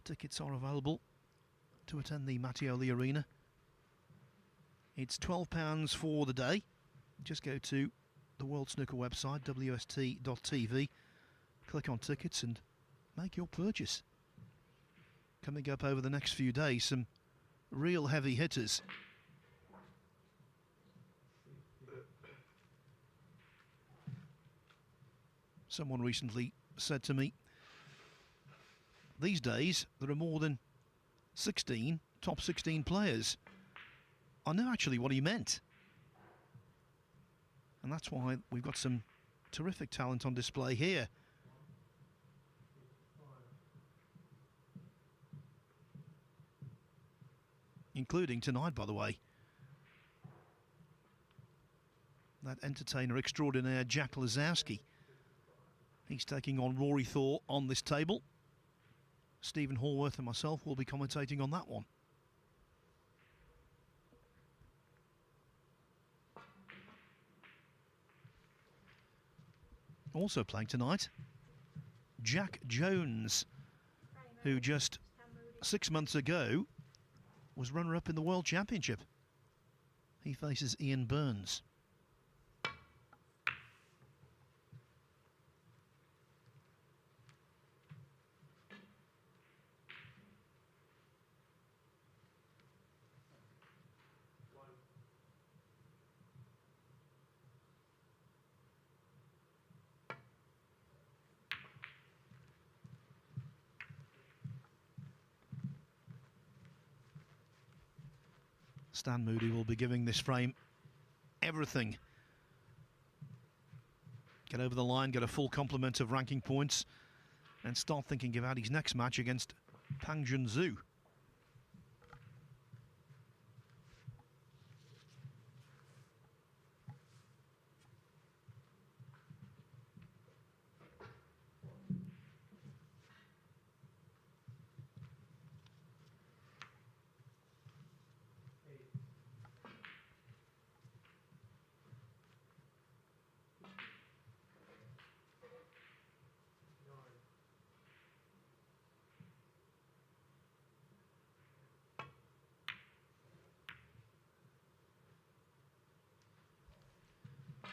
tickets are available to attend the Mattioli Arena. It's £12 for the day. Just go to the World Snooker website, wst.tv, click on tickets and make your purchase. Coming up over the next few days, some real heavy hitters. Someone recently said to me, these days there are more than 16 top 16 players. I know actually what he meant. And that's why we've got some terrific talent on display here. Including tonight, by the way. That entertainer extraordinaire, Jack Lazowski. He's taking on Rory Thor on this table. Stephen Hallworth and myself will be commentating on that one. Also playing tonight, Jack Jones, who just 6 months ago was runner-up in the World Championship. He faces Ian Burns. Stan Moody will be giving this frame everything. Get over the line, get a full complement of ranking points, and start thinking about his next match against Pang Junzhu.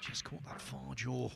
Just caught that far jaw.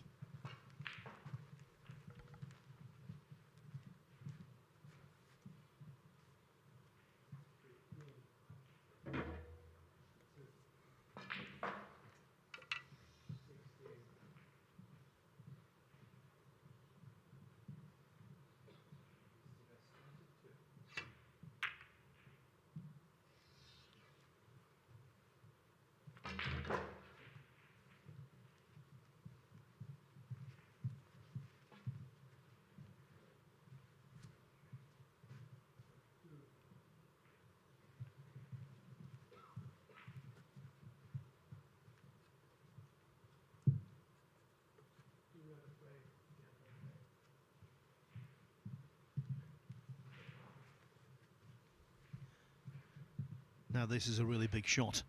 Now this is a really big shot.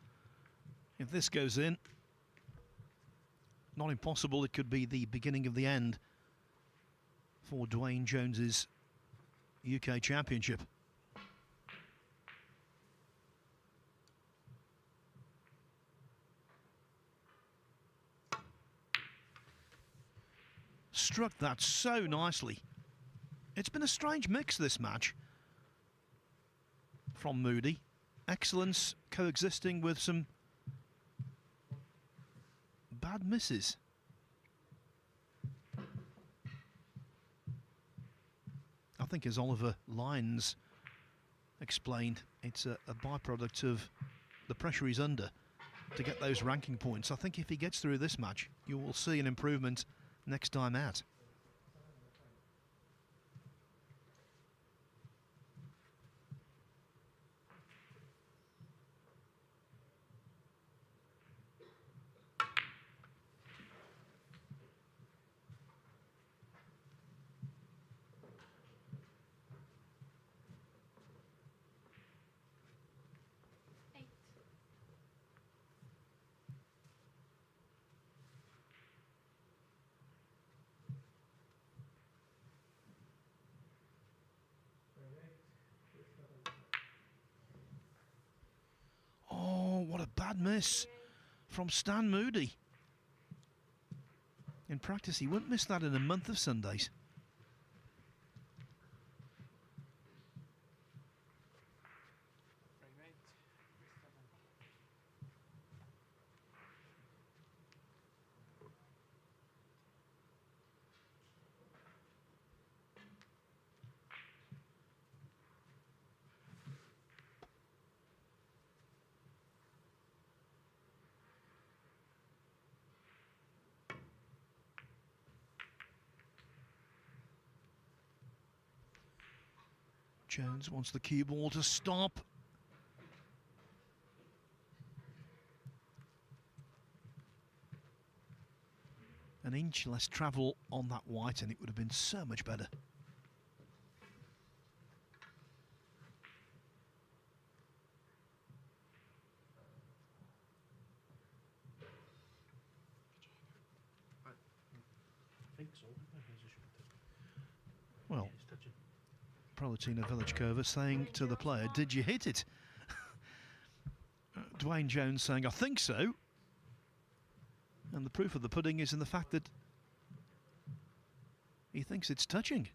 If this goes in, not impossible, it could be the beginning of the end for Dwayne Jones's UK Championship. Struck that so nicely. It's been a strange mix, this match, from Moody. Excellence coexisting with some bad misses. I think, as Oliver Lyons explained, it's a byproduct of the pressure he's under to get those ranking points. I think if he gets through this match, you will see an improvement next time out. What a bad miss from Stan Moody. In practice, he wouldn't miss that in a month of Sundays. Jones wants the cue ball to stop. An inch less travel on that white and it would have been so much better. Well, Prolatina Velichkova saying to the player, did you hit it? Dwayne Jones saying, I think so. And the proof of the pudding is in the fact that he thinks it's touching.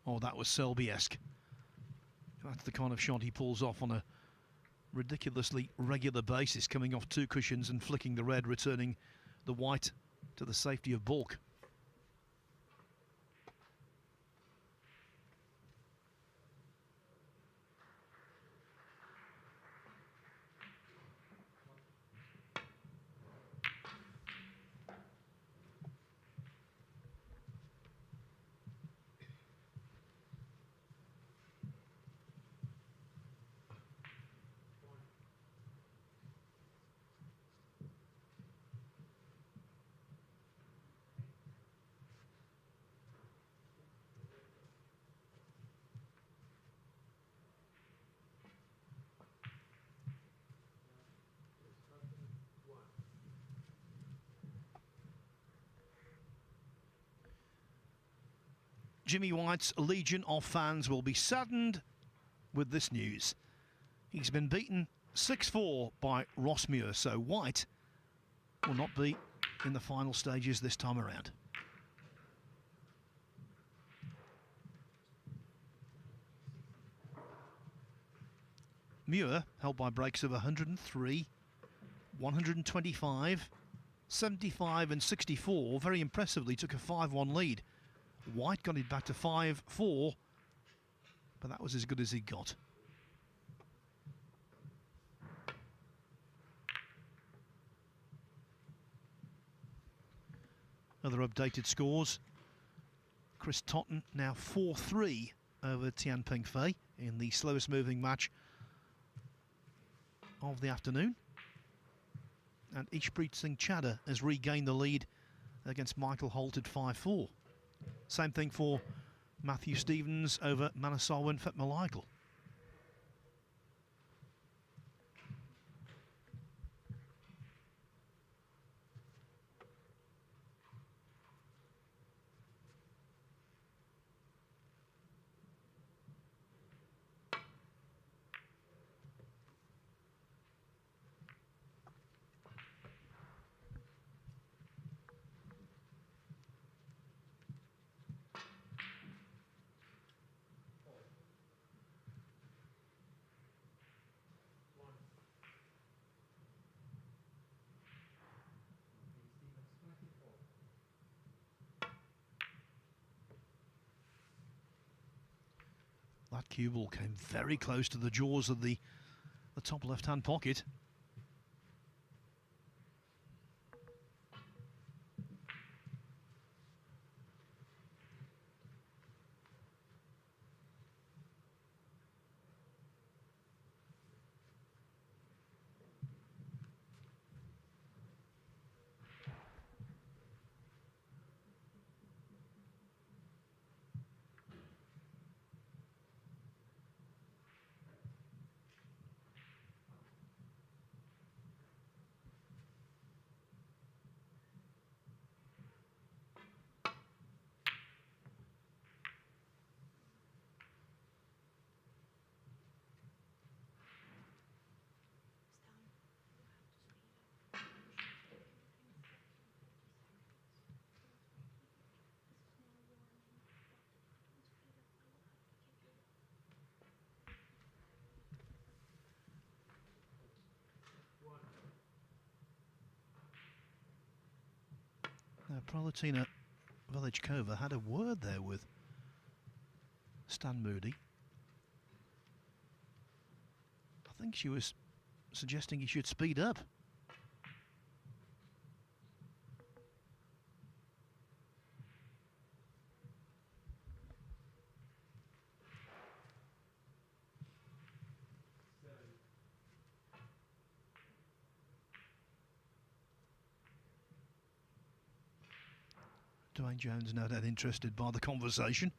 Oh, that was Selby-esque. That's the kind of shot he pulls off on a ridiculously regular basis, coming off two cushions and flicking the red, returning the white to the safety of baulk. Jimmy White's legion of fans will be saddened with this news. He's been beaten 6-4 by Ross Muir, so White will not be in the final stages this time around. Muir held by breaks of 103, 125, 75 and 64. Very impressively took a 5-1 lead. White got it back to 5-4, but that was as good as he got. Other updated scores. Chris Totten now 4-3 over Tian Pengfei in the slowest moving match of the afternoon. And Ishpreet Singh Chadha has regained the lead against Michael Holt at 5-4. Same thing for Matthew Stevens over Manasarwin Fatmalaikal. That cue ball came very close to the jaws of the top left-hand pocket. Pralatina Velichkova had a word there with Stan Moody. I think she was suggesting he should speed up. Dwayne Jones no doubt interested by the conversation.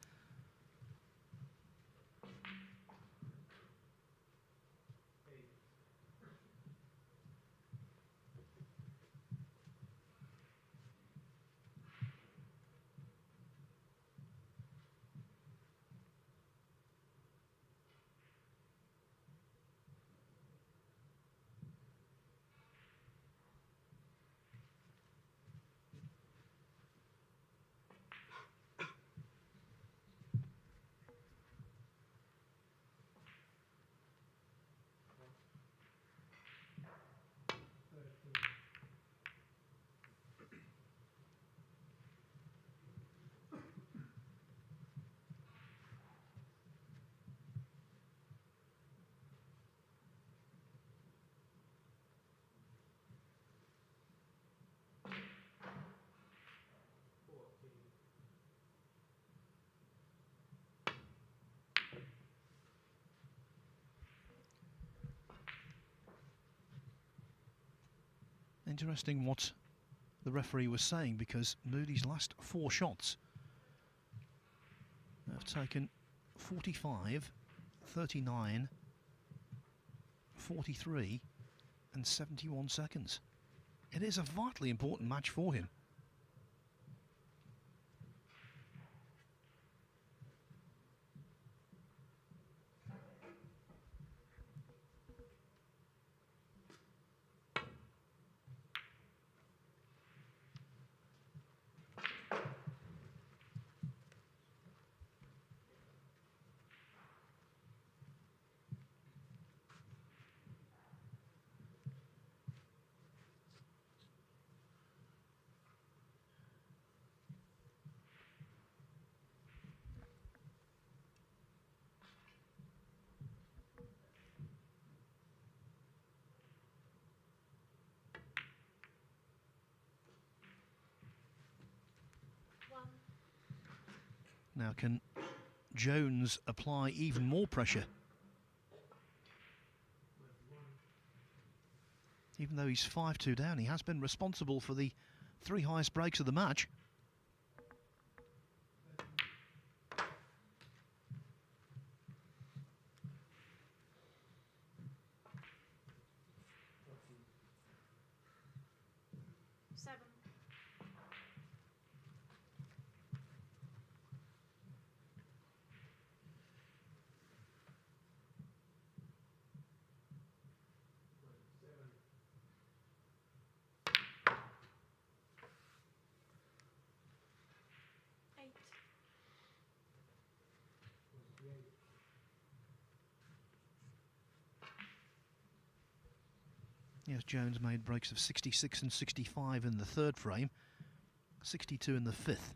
Interesting what the referee was saying, because Moody's last 4 shots have taken 45, 39, 43 and 71 seconds. It is a vitally important match for him. Now can Jones apply even more pressure? Even though he's 5-2 down, he has been responsible for the 3 highest breaks of the match. Yes, Jones made breaks of 66 and 65 in the 3rd frame, 62 in the 5th.